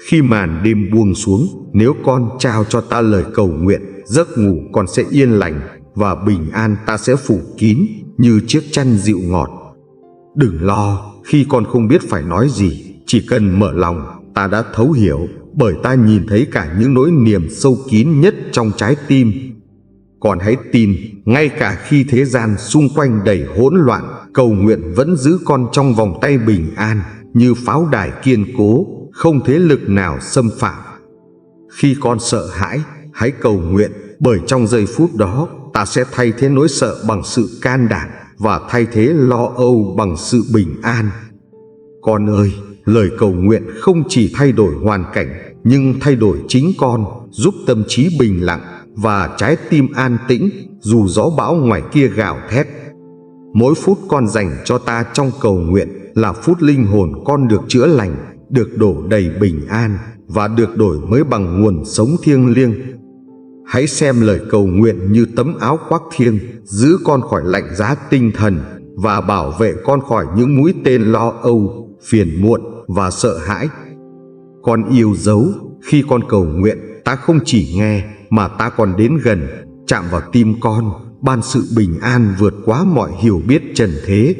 Khi màn đêm buông xuống, nếu con trao cho ta lời cầu nguyện, giấc ngủ con sẽ yên lành, và bình an ta sẽ phủ kín như chiếc chăn dịu ngọt. Đừng lo khi con không biết phải nói gì, chỉ cần mở lòng, ta đã thấu hiểu, bởi ta nhìn thấy cả những nỗi niềm sâu kín nhất trong trái tim. Con hãy tin, ngay cả khi thế gian xung quanh đầy hỗn loạn, cầu nguyện vẫn giữ con trong vòng tay bình an, như pháo đài kiên cố, không thế lực nào xâm phạm. Khi con sợ hãi, hãy cầu nguyện, bởi trong giây phút đó, ta sẽ thay thế nỗi sợ bằng sự can đảm và thay thế lo âu bằng sự bình an. Con ơi, lời cầu nguyện không chỉ thay đổi hoàn cảnh, nhưng thay đổi chính con, giúp tâm trí bình lặng và trái tim an tĩnh dù gió bão ngoài kia gào thét. Mỗi phút con dành cho ta trong cầu nguyện là phút linh hồn con được chữa lành, được đổ đầy bình an và được đổi mới bằng nguồn sống thiêng liêng. Hãy xem lời cầu nguyện như tấm áo khoác thiêng, giữ con khỏi lạnh giá tinh thần và bảo vệ con khỏi những mũi tên lo âu, phiền muộn và sợ hãi. Con yêu dấu, khi con cầu nguyện, ta không chỉ nghe mà ta còn đến gần, chạm vào tim con, ban sự bình an vượt quá mọi hiểu biết trần thế.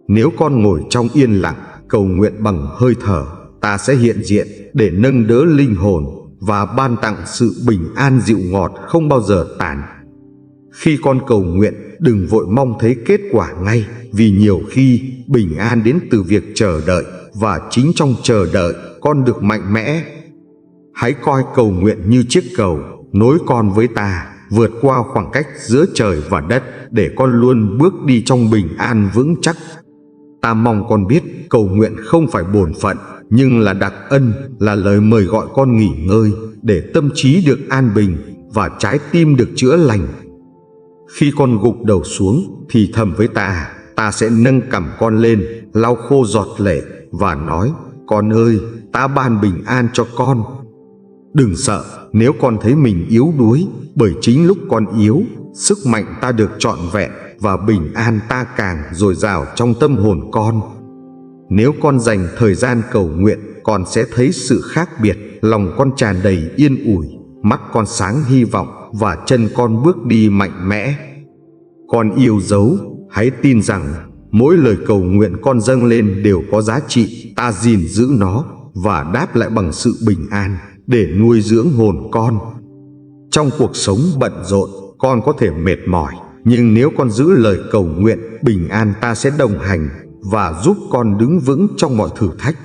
Nếu con ngồi trong yên lặng, cầu nguyện bằng hơi thở, ta sẽ hiện diện để nâng đỡ linh hồn và ban tặng sự bình an dịu ngọt không bao giờ tàn. Khi con cầu nguyện, đừng vội mong thấy kết quả ngay, vì nhiều khi bình an đến từ việc chờ đợi, và chính trong chờ đợi con được mạnh mẽ. Hãy coi cầu nguyện như chiếc cầu nối con với ta, vượt qua khoảng cách giữa trời và đất, để con luôn bước đi trong bình an vững chắc. Ta mong con biết cầu nguyện không phải bổn phận, nhưng là đặc ân, là lời mời gọi con nghỉ ngơi để tâm trí được an bình và trái tim được chữa lành. Khi con gục đầu xuống thì thầm với ta, ta sẽ nâng cằm con lên, lau khô giọt lệ và nói: con ơi, ta ban bình an cho con. Đừng sợ nếu con thấy mình yếu đuối, bởi chính lúc con yếu, sức mạnh ta được trọn vẹn và bình an ta càng dồi dào trong tâm hồn con. Nếu con dành thời gian cầu nguyện, con sẽ thấy sự khác biệt, lòng con tràn đầy yên ủi, mắt con sáng hy vọng và chân con bước đi mạnh mẽ. Con yêu dấu, hãy tin rằng mỗi lời cầu nguyện con dâng lên đều có giá trị, ta gìn giữ nó và đáp lại bằng sự bình an để nuôi dưỡng hồn con. Trong cuộc sống bận rộn, con có thể mệt mỏi, nhưng nếu con giữ lời cầu nguyện, bình an ta sẽ đồng hành và giúp con đứng vững trong mọi thử thách.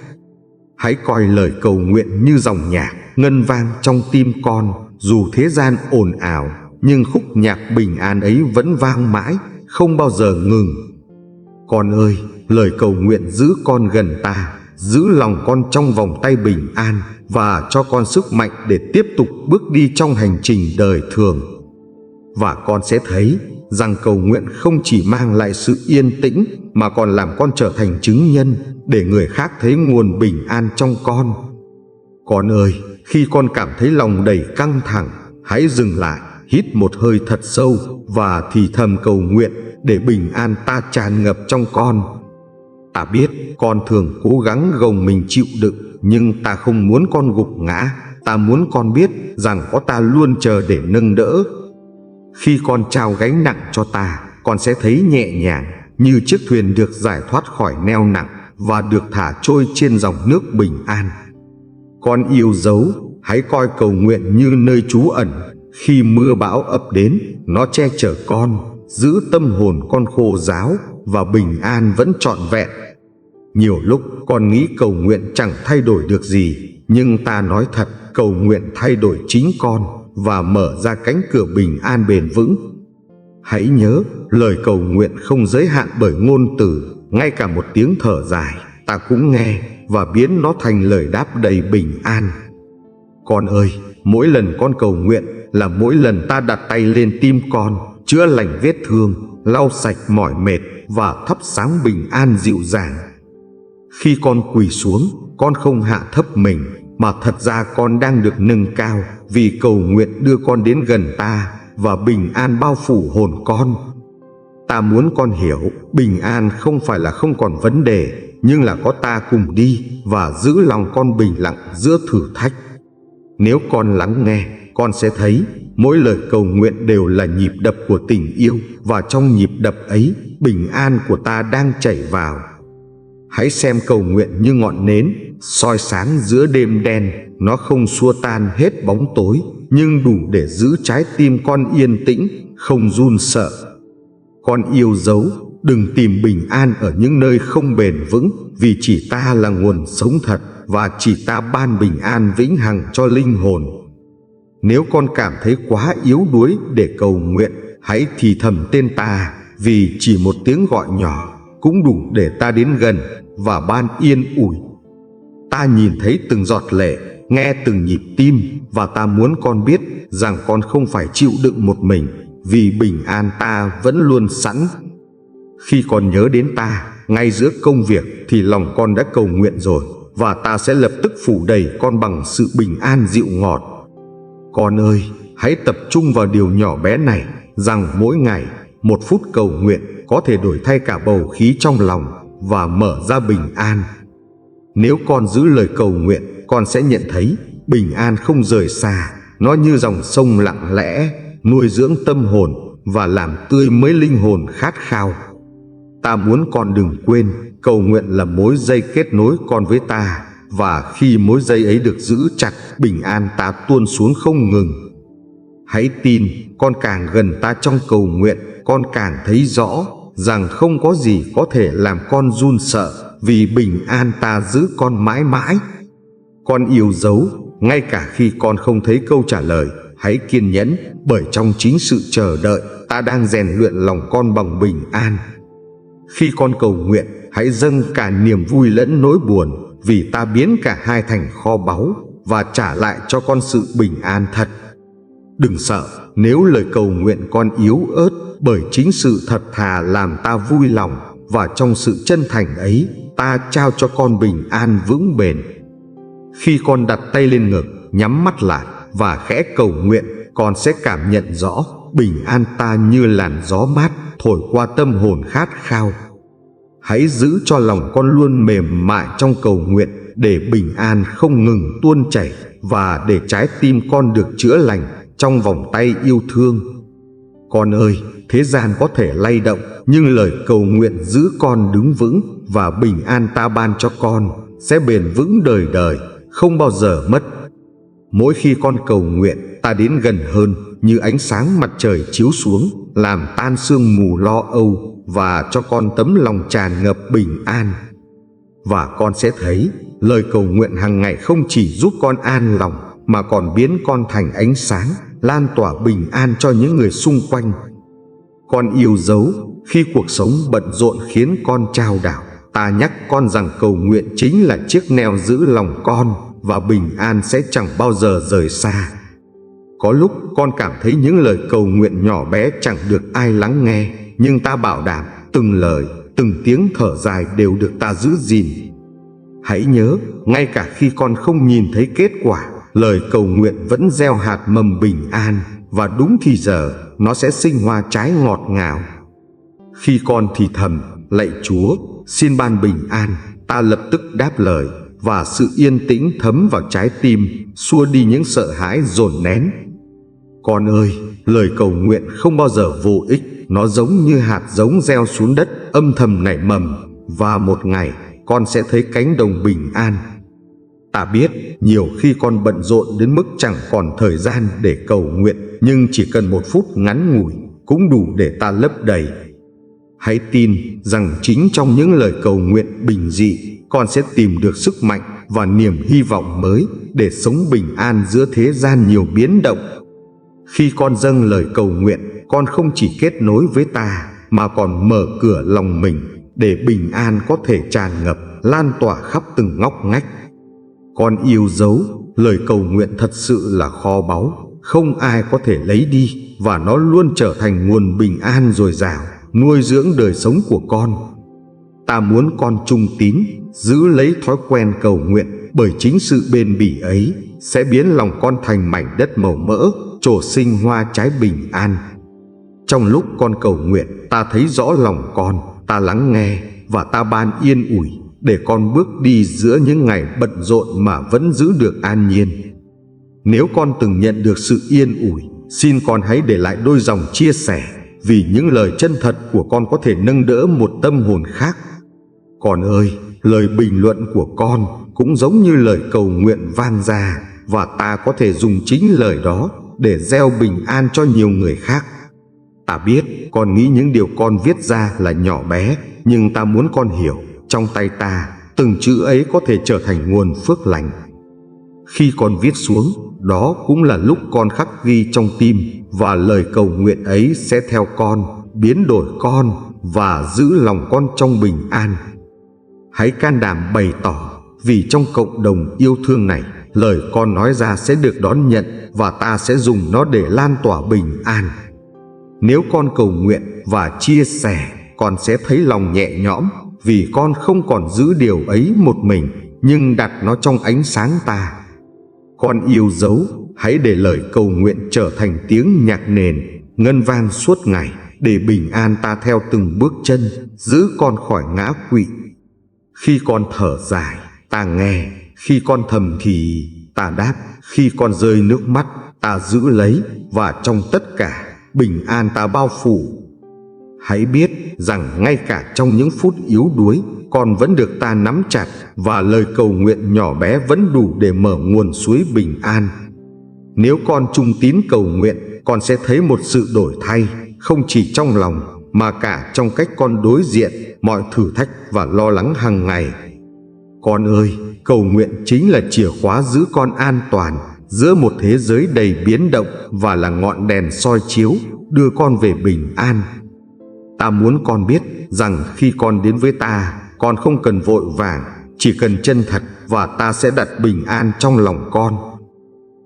Hãy coi lời cầu nguyện như dòng nhạc ngân vang trong tim con, dù thế gian ồn ào, nhưng khúc nhạc bình an ấy vẫn vang mãi, không bao giờ ngừng. Con ơi, lời cầu nguyện giữ con gần ta, giữ lòng con trong vòng tay bình an và cho con sức mạnh để tiếp tục bước đi trong hành trình đời thường. Và con sẽ thấy rằng cầu nguyện không chỉ mang lại sự yên tĩnh mà còn làm con trở thành chứng nhân để người khác thấy nguồn bình an trong con. Con ơi, khi con cảm thấy lòng đầy căng thẳng, hãy dừng lại, hít một hơi thật sâu và thì thầm cầu nguyện để bình an ta tràn ngập trong con. Ta biết con thường cố gắng gồng mình chịu đựng, nhưng ta không muốn con gục ngã. Ta muốn con biết rằng có ta luôn chờ để nâng đỡ. Khi con trao gánh nặng cho ta, con sẽ thấy nhẹ nhàng, như chiếc thuyền được giải thoát khỏi neo nặng và được thả trôi trên dòng nước bình an. Con yêu dấu, hãy coi cầu nguyện như nơi trú ẩn. Khi mưa bão ập đến, nó che chở con, giữ tâm hồn con khô ráo và bình an vẫn trọn vẹn. Nhiều lúc con nghĩ cầu nguyện chẳng thay đổi được gì, nhưng ta nói thật, cầu nguyện thay đổi chính con và mở ra cánh cửa bình an bền vững. Hãy nhớ, lời cầu nguyện không giới hạn bởi ngôn từ, ngay cả một tiếng thở dài ta cũng nghe và biến nó thành lời đáp đầy bình an. Con ơi, mỗi lần con cầu nguyện là mỗi lần ta đặt tay lên tim con, chữa lành vết thương, lau sạch mỏi mệt và thắp sáng bình an dịu dàng. Khi con quỳ xuống, con không hạ thấp mình, mà thật ra con đang được nâng cao, vì cầu nguyện đưa con đến gần ta và bình an bao phủ hồn con. Ta muốn con hiểu, bình an không phải là không còn vấn đề, nhưng là có ta cùng đi và giữ lòng con bình lặng giữa thử thách. Nếu con lắng nghe, con sẽ thấy mỗi lời cầu nguyện đều là nhịp đập của tình yêu, và trong nhịp đập ấy, bình an của ta đang chảy vào. Hãy xem cầu nguyện như ngọn nến soi sáng giữa đêm đen, nó không xua tan hết bóng tối, nhưng đủ để giữ trái tim con yên tĩnh, không run sợ. Con yêu dấu, đừng tìm bình an ở những nơi không bền vững, vì chỉ ta là nguồn sống thật, và chỉ ta ban bình an vĩnh hằng cho linh hồn. Nếu con cảm thấy quá yếu đuối để cầu nguyện, hãy thì thầm tên ta, vì chỉ một tiếng gọi nhỏ cũng đủ để ta đến gần và ban yên ủi. Ta nhìn thấy từng giọt lệ, nghe từng nhịp tim, và ta muốn con biết rằng con không phải chịu đựng một mình, vì bình an ta vẫn luôn sẵn. Khi con nhớ đến ta ngay giữa công việc thì lòng con đã cầu nguyện rồi, và ta sẽ lập tức phủ đầy con bằng sự bình an dịu ngọt. Con ơi, hãy tập trung vào điều nhỏ bé này, rằng mỗi ngày 1 phút cầu nguyện có thể đổi thay cả bầu khí trong lòng và mở ra bình an. Nếu con giữ lời cầu nguyện, con sẽ nhận thấy bình an không rời xa, nó như dòng sông lặng lẽ nuôi dưỡng tâm hồn và làm tươi mới linh hồn khát khao. Ta muốn con đừng quên, cầu nguyện là mối dây kết nối con với ta, và khi mối dây ấy được giữ chặt, bình an ta tuôn xuống không ngừng. Hãy tin, con càng gần ta trong cầu nguyện, con càng thấy rõ rằng không có gì có thể làm con run sợ, vì bình an ta giữ con mãi mãi. Con yêu dấu, ngay cả khi con không thấy câu trả lời, hãy kiên nhẫn, bởi trong chính sự chờ đợi, ta đang rèn luyện lòng con bằng bình an. Khi con cầu nguyện, hãy dâng cả niềm vui lẫn nỗi buồn, vì ta biến cả hai thành kho báu và trả lại cho con sự bình an thật. Đừng sợ nếu lời cầu nguyện con yếu ớt, bởi chính sự thật thà làm ta vui lòng, và trong sự chân thành ấy, ta trao cho con bình an vững bền. Khi con đặt tay lên ngực, nhắm mắt lại và khẽ cầu nguyện, con sẽ cảm nhận rõ bình an ta như làn gió mát thổi qua tâm hồn khát khao. Hãy giữ cho lòng con luôn mềm mại trong cầu nguyện, để bình an không ngừng tuôn chảy, và để trái tim con được chữa lành trong vòng tay yêu thương. Con ơi, thế gian có thể lay động, nhưng lời cầu nguyện giữ con đứng vững, và bình an ta ban cho con sẽ bền vững đời đời, không bao giờ mất. Mỗi khi con cầu nguyện, ta đến gần hơn, như ánh sáng mặt trời chiếu xuống, làm tan sương mù lo âu, và cho con tấm lòng tràn ngập bình an. Và con sẽ thấy lời cầu nguyện hàng ngày không chỉ giúp con an lòng, mà còn biến con thành ánh sáng, lan tỏa bình an cho những người xung quanh. Con yêu dấu, khi cuộc sống bận rộn khiến con chao đảo, ta nhắc con rằng cầu nguyện chính là chiếc neo giữ lòng con, và bình an sẽ chẳng bao giờ rời xa. Có lúc con cảm thấy những lời cầu nguyện nhỏ bé chẳng được ai lắng nghe, nhưng ta bảo đảm từng lời, từng tiếng thở dài đều được ta giữ gìn. Hãy nhớ, ngay cả khi con không nhìn thấy kết quả, lời cầu nguyện vẫn gieo hạt mầm bình an, và đúng thì giờ nó sẽ sinh hoa trái ngọt ngào. Khi con thì thầm, lạy Chúa, xin ban bình an, ta lập tức đáp lời, và sự yên tĩnh thấm vào trái tim, xua đi những sợ hãi dồn nén. Con ơi, lời cầu nguyện không bao giờ vô ích, nó giống như hạt giống gieo xuống đất, âm thầm nảy mầm, và một ngày con sẽ thấy cánh đồng bình an. Ta biết nhiều khi con bận rộn đến mức chẳng còn thời gian để cầu nguyện, nhưng chỉ cần 1 phút ngắn ngủi cũng đủ để ta lấp đầy. Hãy tin rằng chính trong những lời cầu nguyện bình dị, con sẽ tìm được sức mạnh và niềm hy vọng mới để sống bình an giữa thế gian nhiều biến động. Khi con dâng lời cầu nguyện, con không chỉ kết nối với ta, mà còn mở cửa lòng mình để bình an có thể tràn ngập, lan tỏa khắp từng ngóc ngách. Con yêu dấu, lời cầu nguyện thật sự là kho báu, không ai có thể lấy đi, và nó luôn trở thành nguồn bình an dồi dào, nuôi dưỡng đời sống của con. Ta muốn con trung tín, giữ lấy thói quen cầu nguyện, bởi chính sự bền bỉ ấy sẽ biến lòng con thành mảnh đất màu mỡ, trổ sinh hoa trái bình an. Trong lúc con cầu nguyện, ta thấy rõ lòng con, ta lắng nghe, và ta ban yên ủi, để con bước đi giữa những ngày bận rộn mà vẫn giữ được an nhiên. Nếu con từng nhận được sự yên ủi, xin con hãy để lại đôi dòng chia sẻ, vì những lời chân thật của con có thể nâng đỡ một tâm hồn khác. Con ơi, lời bình luận của con cũng giống như lời cầu nguyện vang ra, và ta có thể dùng chính lời đó để gieo bình an cho nhiều người khác. Ta biết con nghĩ những điều con viết ra là nhỏ bé, nhưng ta muốn con hiểu, trong tay ta, từng chữ ấy có thể trở thành nguồn phước lành. Khi con viết xuống, đó cũng là lúc con khắc ghi trong tim, và lời cầu nguyện ấy sẽ theo con, biến đổi con và giữ lòng con trong bình an. Hãy can đảm bày tỏ, vì trong cộng đồng yêu thương này, lời con nói ra sẽ được đón nhận, và ta sẽ dùng nó để lan tỏa bình an. Nếu con cầu nguyện và chia sẻ, con sẽ thấy lòng nhẹ nhõm, vì con không còn giữ điều ấy một mình, nhưng đặt nó trong ánh sáng ta. Con yêu dấu, hãy để lời cầu nguyện trở thành tiếng nhạc nền, ngân vang suốt ngày, để bình an ta theo từng bước chân, giữ con khỏi ngã quỵ. Khi con thở dài, ta nghe; khi con thầm thì, ta đáp; khi con rơi nước mắt, ta giữ lấy, và trong tất cả, bình an ta bao phủ. Hãy biết rằng ngay cả trong những phút yếu đuối, con vẫn được ta nắm chặt, và lời cầu nguyện nhỏ bé vẫn đủ để mở nguồn suối bình an. Nếu con trung tín cầu nguyện, con sẽ thấy một sự đổi thay, không chỉ trong lòng, mà cả trong cách con đối diện mọi thử thách và lo lắng hàng ngày. Con ơi, cầu nguyện chính là chìa khóa giữ con an toàn giữa một thế giới đầy biến động, và là ngọn đèn soi chiếu đưa con về bình an. Ta muốn con biết rằng khi con đến với ta, con không cần vội vàng, chỉ cần chân thật, và ta sẽ đặt bình an trong lòng con.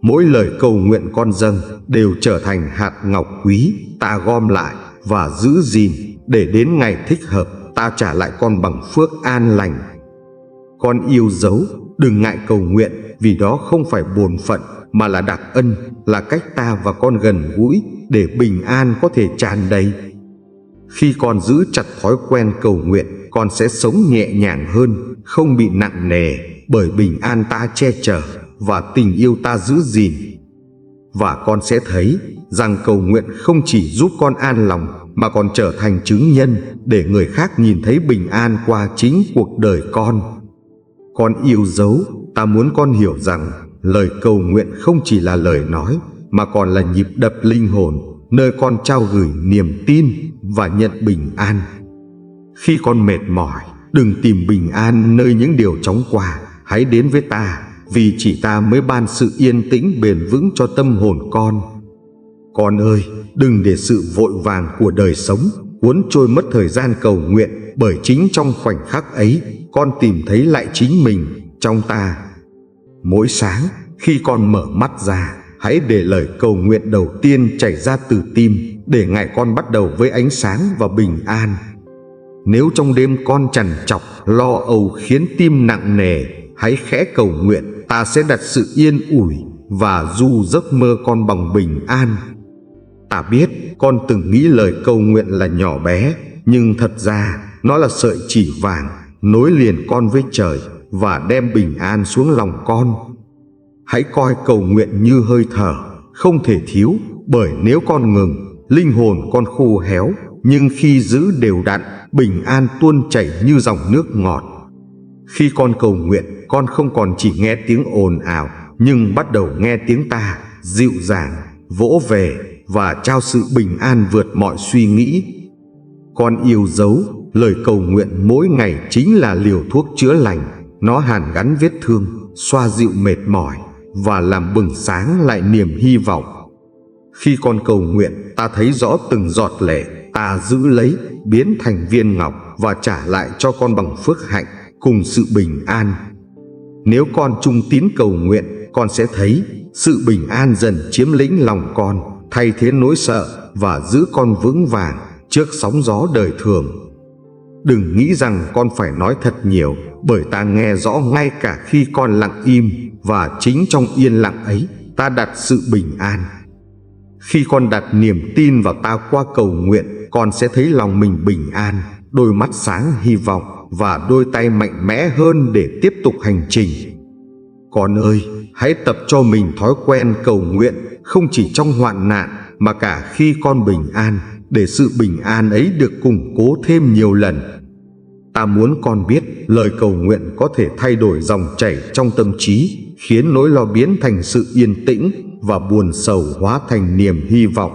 Mỗi lời cầu nguyện con dâng đều trở thành hạt ngọc quý, ta gom lại và giữ gìn, để đến ngày thích hợp, ta trả lại con bằng phước an lành. Con yêu dấu, đừng ngại cầu nguyện, vì đó không phải bổn phận, mà là đặc ân, là cách ta và con gần gũi, để bình an có thể tràn đầy. Khi con giữ chặt thói quen cầu nguyện, con sẽ sống nhẹ nhàng hơn, không bị nặng nề, bởi bình an ta che chở, và tình yêu ta giữ gìn. Và con sẽ thấy rằng cầu nguyện không chỉ giúp con an lòng, mà còn trở thành chứng nhân, để người khác nhìn thấy bình an qua chính cuộc đời con. Con yêu dấu, ta muốn con hiểu rằng lời cầu nguyện không chỉ là lời nói, mà còn là nhịp đập linh hồn, nơi con trao gửi niềm tin và nhận bình an. Khi con mệt mỏi, đừng tìm bình an nơi những điều chóng qua, hãy đến với ta, vì chỉ ta mới ban sự yên tĩnh bền vững cho tâm hồn con. Con ơi, đừng để sự vội vàng của đời sống cuốn trôi mất thời gian cầu nguyện, bởi chính trong khoảnh khắc ấy, con tìm thấy lại chính mình trong ta. Mỗi sáng, khi con mở mắt ra, hãy để lời cầu nguyện đầu tiên chảy ra từ tim, để ngày con bắt đầu với ánh sáng và bình an. Nếu trong đêm con trằn trọc, lo âu khiến tim nặng nề, hãy khẽ cầu nguyện, ta sẽ đặt sự yên ủi và du giấc mơ con bằng bình an. Ta biết con từng nghĩ lời cầu nguyện là nhỏ bé, nhưng thật ra nó là sợi chỉ vàng nối liền con với trời và đem bình an xuống lòng con. Hãy coi cầu nguyện như hơi thở, không thể thiếu, bởi nếu con ngừng, linh hồn con khô héo, nhưng khi giữ đều đặn, bình an tuôn chảy như dòng nước ngọt. Khi con cầu nguyện, con không còn chỉ nghe tiếng ồn ào, nhưng bắt đầu nghe tiếng ta dịu dàng vỗ về và trao sự bình an vượt mọi suy nghĩ. Con yêu dấu, lời cầu nguyện mỗi ngày chính là liều thuốc chữa lành. Nó hàn gắn vết thương, xoa dịu mệt mỏi và làm bừng sáng lại niềm hy vọng. Khi con cầu nguyện, ta thấy rõ từng giọt lệ, ta giữ lấy, biến thành viên ngọc và trả lại cho con bằng phước hạnh cùng sự bình an. Nếu con trung tín cầu nguyện, con sẽ thấy sự bình an dần chiếm lĩnh lòng con, thay thế nỗi sợ và giữ con vững vàng trước sóng gió đời thường. Đừng nghĩ rằng con phải nói thật nhiều, bởi ta nghe rõ ngay cả khi con lặng im, và chính trong yên lặng ấy, ta đặt sự bình an. Khi con đặt niềm tin vào ta qua cầu nguyện, con sẽ thấy lòng mình bình an, đôi mắt sáng hy vọng và đôi tay mạnh mẽ hơn để tiếp tục hành trình. Con ơi, hãy tập cho mình thói quen cầu nguyện, không chỉ trong hoạn nạn mà cả khi con bình an, để sự bình an ấy được củng cố thêm nhiều lần. Ta muốn con biết lời cầu nguyện có thể thay đổi dòng chảy trong tâm trí, khiến nỗi lo biến thành sự yên tĩnh và buồn sầu hóa thành niềm hy vọng.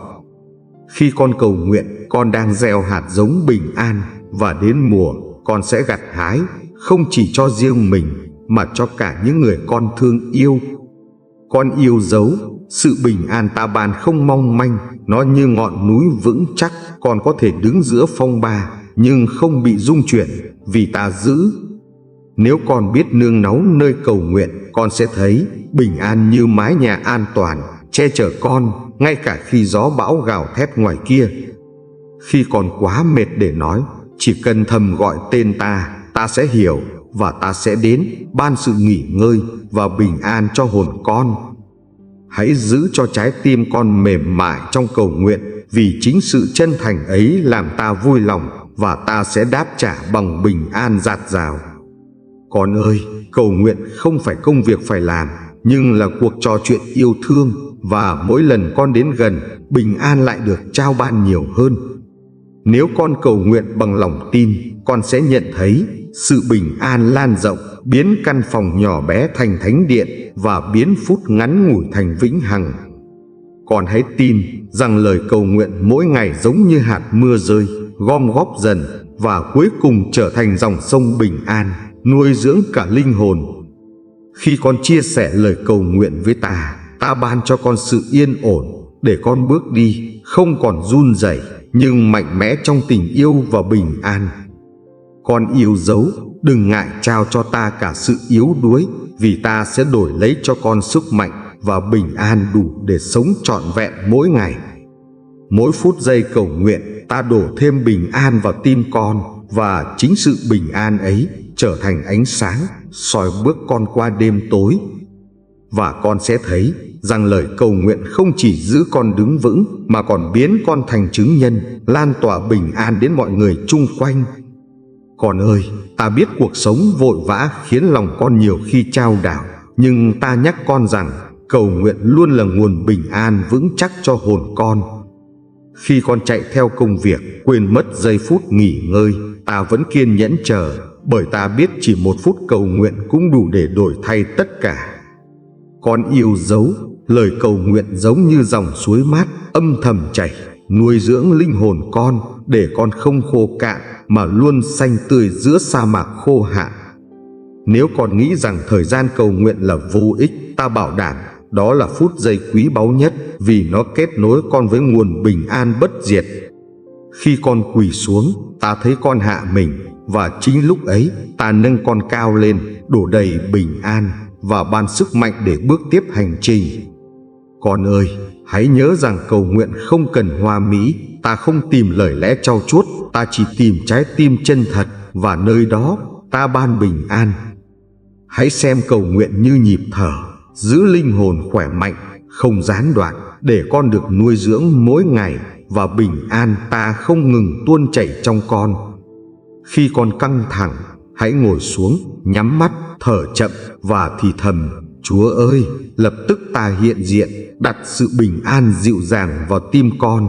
Khi con cầu nguyện, con đang gieo hạt giống bình an, và đến mùa con sẽ gặt hái, không chỉ cho riêng mình mà cho cả những người con thương yêu. Con yêu dấu, sự bình an ta ban không mong manh, nó như ngọn núi vững chắc, con có thể đứng giữa phong ba nhưng không bị rung chuyển vì ta giữ. Nếu con biết nương náu nơi cầu nguyện, con sẽ thấy bình an như mái nhà an toàn, che chở con ngay cả khi gió bão gào thét ngoài kia. Khi con quá mệt để nói, chỉ cần thầm gọi tên ta, ta sẽ hiểu và ta sẽ đến ban sự nghỉ ngơi và bình an cho hồn con. Hãy giữ cho trái tim con mềm mại trong cầu nguyện, vì chính sự chân thành ấy làm ta vui lòng, và ta sẽ đáp trả bằng bình an dạt dào. Con ơi, cầu nguyện không phải công việc phải làm, nhưng là cuộc trò chuyện yêu thương, và mỗi lần con đến gần, bình an lại được trao ban nhiều hơn. Nếu con cầu nguyện bằng lòng tin, con sẽ nhận thấy sự bình an lan rộng, biến căn phòng nhỏ bé thành thánh điện và biến phút ngắn ngủi thành vĩnh hằng. Con hãy tin rằng lời cầu nguyện mỗi ngày giống như hạt mưa rơi, gom góp dần và cuối cùng trở thành dòng sông bình an, nuôi dưỡng cả linh hồn. Khi con chia sẻ lời cầu nguyện với ta, ta ban cho con sự yên ổn để con bước đi, không còn run rẩy nhưng mạnh mẽ trong tình yêu và bình an. Con yêu dấu, đừng ngại trao cho ta cả sự yếu đuối, vì ta sẽ đổi lấy cho con sức mạnh và bình an đủ để sống trọn vẹn mỗi ngày. Mỗi phút giây cầu nguyện, ta đổ thêm bình an vào tim con, và chính sự bình an ấy trở thành ánh sáng soi bước con qua đêm tối. Và con sẽ thấy rằng lời cầu nguyện không chỉ giữ con đứng vững mà còn biến con thành chứng nhân, lan tỏa bình an đến mọi người chung quanh. Con ơi, ta biết cuộc sống vội vã khiến lòng con nhiều khi chao đảo, nhưng ta nhắc con rằng cầu nguyện luôn là nguồn bình an vững chắc cho hồn con. Khi con chạy theo công việc, quên mất giây phút nghỉ ngơi, ta vẫn kiên nhẫn chờ, bởi ta biết chỉ một phút cầu nguyện cũng đủ để đổi thay tất cả. Con yêu dấu, lời cầu nguyện giống như dòng suối mát âm thầm chảy, nuôi dưỡng linh hồn con để con không khô cạn mà luôn xanh tươi giữa sa mạc khô hạn. Nếu con nghĩ rằng thời gian cầu nguyện là vô ích, ta bảo đảm đó là phút giây quý báu nhất, vì nó kết nối con với nguồn bình an bất diệt. Khi con quỳ xuống, ta thấy con hạ mình, và chính lúc ấy ta nâng con cao lên, đổ đầy bình an và ban sức mạnh để bước tiếp hành trình. Con ơi, hãy nhớ rằng cầu nguyện không cần hoa mỹ, ta không tìm lời lẽ trau chuốt, ta chỉ tìm trái tim chân thật, và nơi đó ta ban bình an. Hãy xem cầu nguyện như nhịp thở, giữ linh hồn khỏe mạnh, không gián đoạn, để con được nuôi dưỡng mỗi ngày, và bình an ta không ngừng tuôn chảy trong con. Khi con căng thẳng, hãy ngồi xuống, nhắm mắt, thở chậm và thì thầm: Chúa ơi, lập tức ta hiện diện, đặt sự bình an dịu dàng vào tim con.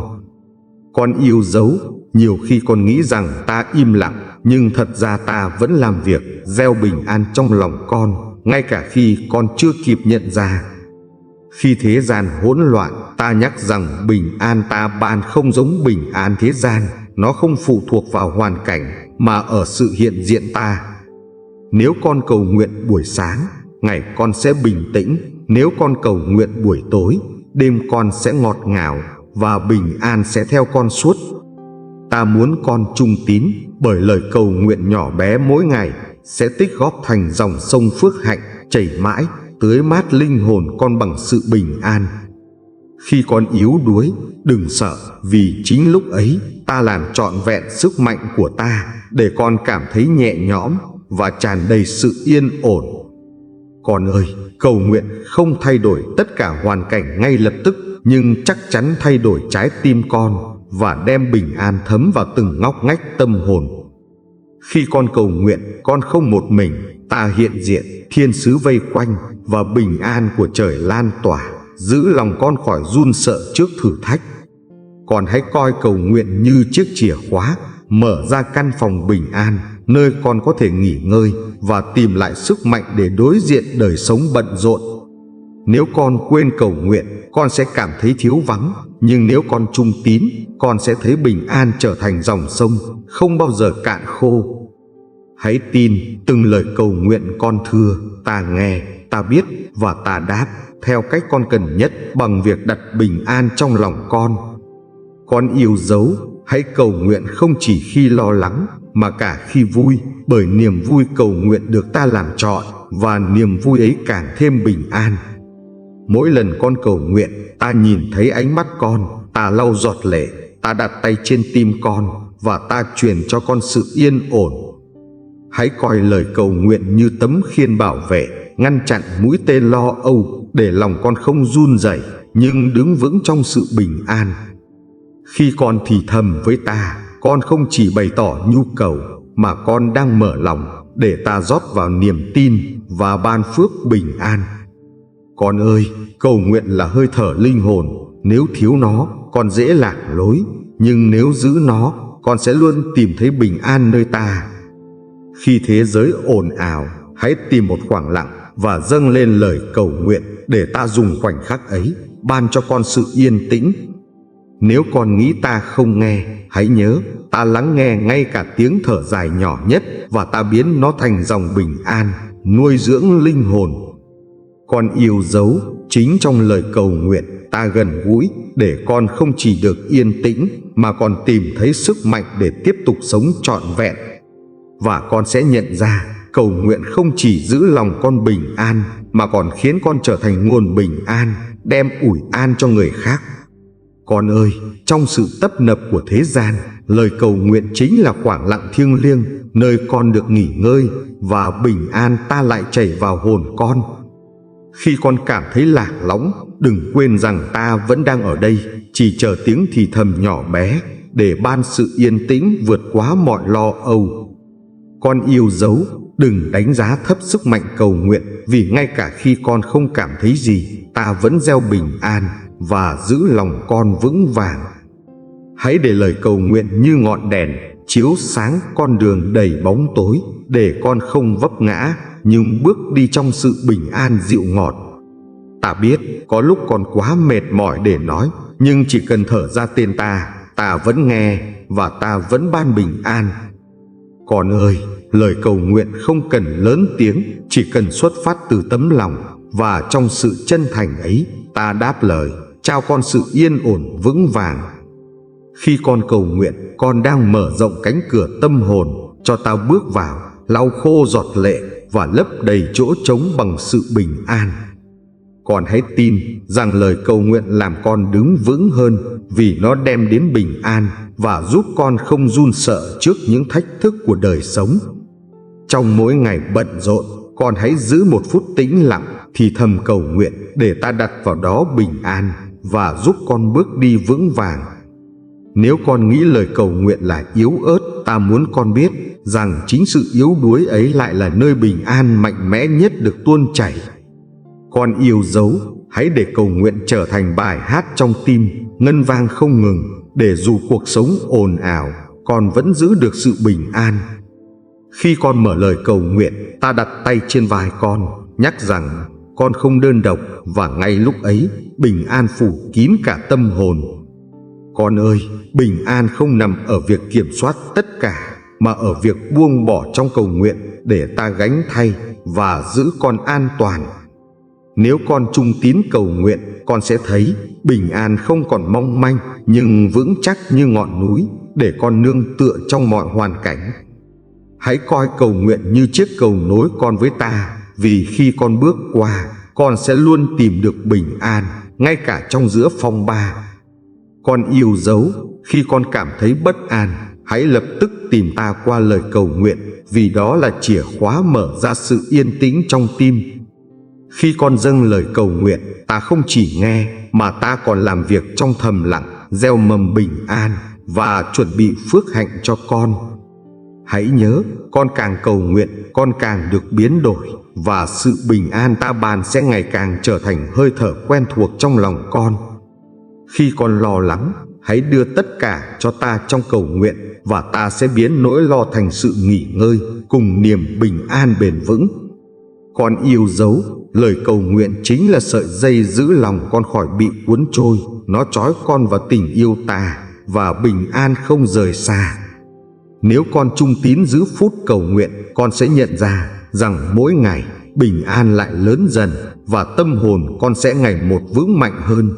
Con yêu dấu, nhiều khi con nghĩ rằng ta im lặng, nhưng thật ra ta vẫn làm việc gieo bình an trong lòng con, ngay cả khi con chưa kịp nhận ra. Khi thế gian hỗn loạn, ta nhắc rằng bình an ta ban không giống bình an thế gian, nó không phụ thuộc vào hoàn cảnh mà ở sự hiện diện ta. Nếu con cầu nguyện buổi sáng, ngày con sẽ bình tĩnh. Nếu con cầu nguyện buổi tối, đêm con sẽ ngọt ngào, và bình an sẽ theo con suốt. Ta muốn con trung tín, bởi lời cầu nguyện nhỏ bé mỗi ngày sẽ tích góp thành dòng sông phước hạnh chảy mãi, tưới mát linh hồn con bằng sự bình an. Khi con yếu đuối, đừng sợ, vì chính lúc ấy ta làm trọn vẹn sức mạnh của ta, để con cảm thấy nhẹ nhõm và tràn đầy sự yên ổn. Con ơi, cầu nguyện không thay đổi tất cả hoàn cảnh ngay lập tức, nhưng chắc chắn thay đổi trái tim con và đem bình an thấm vào từng ngóc ngách tâm hồn. Khi con cầu nguyện, con không một mình, ta hiện diện, thiên sứ vây quanh và bình an của trời lan tỏa, giữ lòng con khỏi run sợ trước thử thách. Con hãy coi cầu nguyện như chiếc chìa khóa mở ra căn phòng bình an, nơi con có thể nghỉ ngơi và tìm lại sức mạnh để đối diện đời sống bận rộn. Nếu con quên cầu nguyện, con sẽ cảm thấy thiếu vắng, nhưng nếu con trung tín, con sẽ thấy bình an trở thành dòng sông, không bao giờ cạn khô. Hãy tin từng lời cầu nguyện con thưa, ta nghe, ta biết và ta đáp theo cách con cần nhất bằng việc đặt bình an trong lòng con. Con yêu dấu, hãy cầu nguyện không chỉ khi lo lắng mà cả khi vui, bởi niềm vui cầu nguyện được ta làm trọn và niềm vui ấy càng thêm bình an. Mỗi lần con cầu nguyện, ta nhìn thấy ánh mắt con, ta lau giọt lệ, ta đặt tay trên tim con và ta truyền cho con sự yên ổn. Hãy coi lời cầu nguyện như tấm khiên bảo vệ, ngăn chặn mũi tên lo âu, để lòng con không run rẩy nhưng đứng vững trong sự bình an. Khi con thì thầm với ta, con không chỉ bày tỏ nhu cầu mà con đang mở lòng để ta rót vào niềm tin và ban phước bình an. Con ơi, cầu nguyện là hơi thở linh hồn, nếu thiếu nó, con dễ lạc lối, nhưng nếu giữ nó, con sẽ luôn tìm thấy bình an nơi ta. Khi thế giới ồn ào, hãy tìm một khoảng lặng và dâng lên lời cầu nguyện để ta dùng khoảnh khắc ấy ban cho con sự yên tĩnh. Nếu con nghĩ ta không nghe, hãy nhớ, ta lắng nghe ngay cả tiếng thở dài nhỏ nhất và ta biến nó thành dòng bình an, nuôi dưỡng linh hồn. Con yêu dấu, chính trong lời cầu nguyện ta gần gũi để con không chỉ được yên tĩnh mà còn tìm thấy sức mạnh để tiếp tục sống trọn vẹn. Và con sẽ nhận ra, cầu nguyện không chỉ giữ lòng con bình an mà còn khiến con trở thành nguồn bình an, đem ủi an cho người khác. Con ơi, trong sự tấp nập của thế gian, lời cầu nguyện chính là khoảng lặng thiêng liêng, nơi con được nghỉ ngơi và bình an ta lại chảy vào hồn con. Khi con cảm thấy lạc lõng, đừng quên rằng ta vẫn đang ở đây, chỉ chờ tiếng thì thầm nhỏ bé để ban sự yên tĩnh vượt quá mọi lo âu. Con yêu dấu, đừng đánh giá thấp sức mạnh cầu nguyện, vì ngay cả khi con không cảm thấy gì, ta vẫn gieo bình an và giữ lòng con vững vàng. Hãy để lời cầu nguyện như ngọn đèn chiếu sáng con đường đầy bóng tối, để con không vấp ngã nhưng bước đi trong sự bình an dịu ngọt. Ta biết có lúc con quá mệt mỏi để nói, nhưng chỉ cần thở ra tên ta vẫn nghe và ta vẫn ban bình an. Con ơi, lời cầu nguyện không cần lớn tiếng, chỉ cần xuất phát từ tấm lòng, và trong sự chân thành ấy, ta đáp lời, trao con sự yên ổn vững vàng. Khi con cầu nguyện, con đang mở rộng cánh cửa tâm hồn cho ta bước vào, lau khô giọt lệ và lấp đầy chỗ trống bằng sự bình an. Con hãy tin rằng lời cầu nguyện làm con đứng vững hơn, vì nó đem đến bình an và giúp con không run sợ trước những thách thức của đời sống. Trong mỗi ngày bận rộn, con hãy giữ một phút tĩnh lặng thì thầm cầu nguyện để ta đặt vào đó bình an và giúp con bước đi vững vàng. Nếu con nghĩ lời cầu nguyện là yếu ớt, ta muốn con biết rằng chính sự yếu đuối ấy lại là nơi bình an mạnh mẽ nhất được tuôn chảy. Con yêu dấu, hãy để cầu nguyện trở thành bài hát trong tim, ngân vang không ngừng, để dù cuộc sống ồn ào, con vẫn giữ được sự bình an. Khi con mở lời cầu nguyện, ta đặt tay trên vai con, nhắc rằng con không đơn độc, và ngay lúc ấy, bình an phủ kín cả tâm hồn. Con ơi, bình an không nằm ở việc kiểm soát tất cả, mà ở việc buông bỏ trong cầu nguyện để ta gánh thay và giữ con an toàn. Nếu con trung tín cầu nguyện, con sẽ thấy bình an không còn mong manh nhưng vững chắc như ngọn núi, để con nương tựa trong mọi hoàn cảnh. Hãy coi cầu nguyện như chiếc cầu nối con với ta, vì khi con bước qua, con sẽ luôn tìm được bình an, ngay cả trong giữa phong ba. Con yêu dấu, khi con cảm thấy bất an, hãy lập tức tìm ta qua lời cầu nguyện, vì đó là chìa khóa mở ra sự yên tĩnh trong tim. Khi con dâng lời cầu nguyện, ta không chỉ nghe, mà ta còn làm việc trong thầm lặng, gieo mầm bình an và chuẩn bị phước hạnh cho con. Hãy nhớ, con càng cầu nguyện, con càng được biến đổi, và sự bình an ta ban sẽ ngày càng trở thành hơi thở quen thuộc trong lòng con. Khi con lo lắng, hãy đưa tất cả cho ta trong cầu nguyện, và ta sẽ biến nỗi lo thành sự nghỉ ngơi cùng niềm bình an bền vững. Con yêu dấu, lời cầu nguyện chính là sợi dây giữ lòng con khỏi bị cuốn trôi. Nó trói con vào tình yêu ta, và bình an không rời xa. Nếu con trung tín giữ phút cầu nguyện, con sẽ nhận ra rằng mỗi ngày bình an lại lớn dần, và tâm hồn con sẽ ngày một vững mạnh hơn.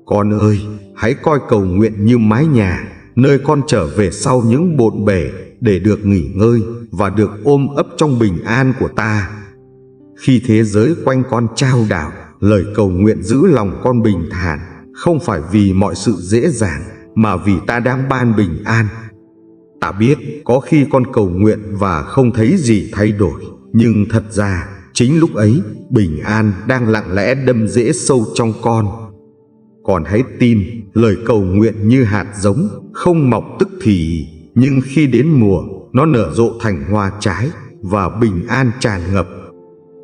Con ơi, hãy coi cầu nguyện như mái nhà, nơi con trở về sau những bộn bề để được nghỉ ngơi và được ôm ấp trong bình an của ta. Khi thế giới quanh con chao đảo, lời cầu nguyện giữ lòng con bình thản, không phải vì mọi sự dễ dàng, mà vì ta đang ban bình an. Ta biết có khi con cầu nguyện và không thấy gì thay đổi, nhưng thật ra chính lúc ấy bình an đang lặng lẽ đâm rễ sâu trong con. Con hãy tin, lời cầu nguyện như hạt giống, không mọc tức thì, nhưng khi đến mùa, nó nở rộ thành hoa trái, và bình an tràn ngập.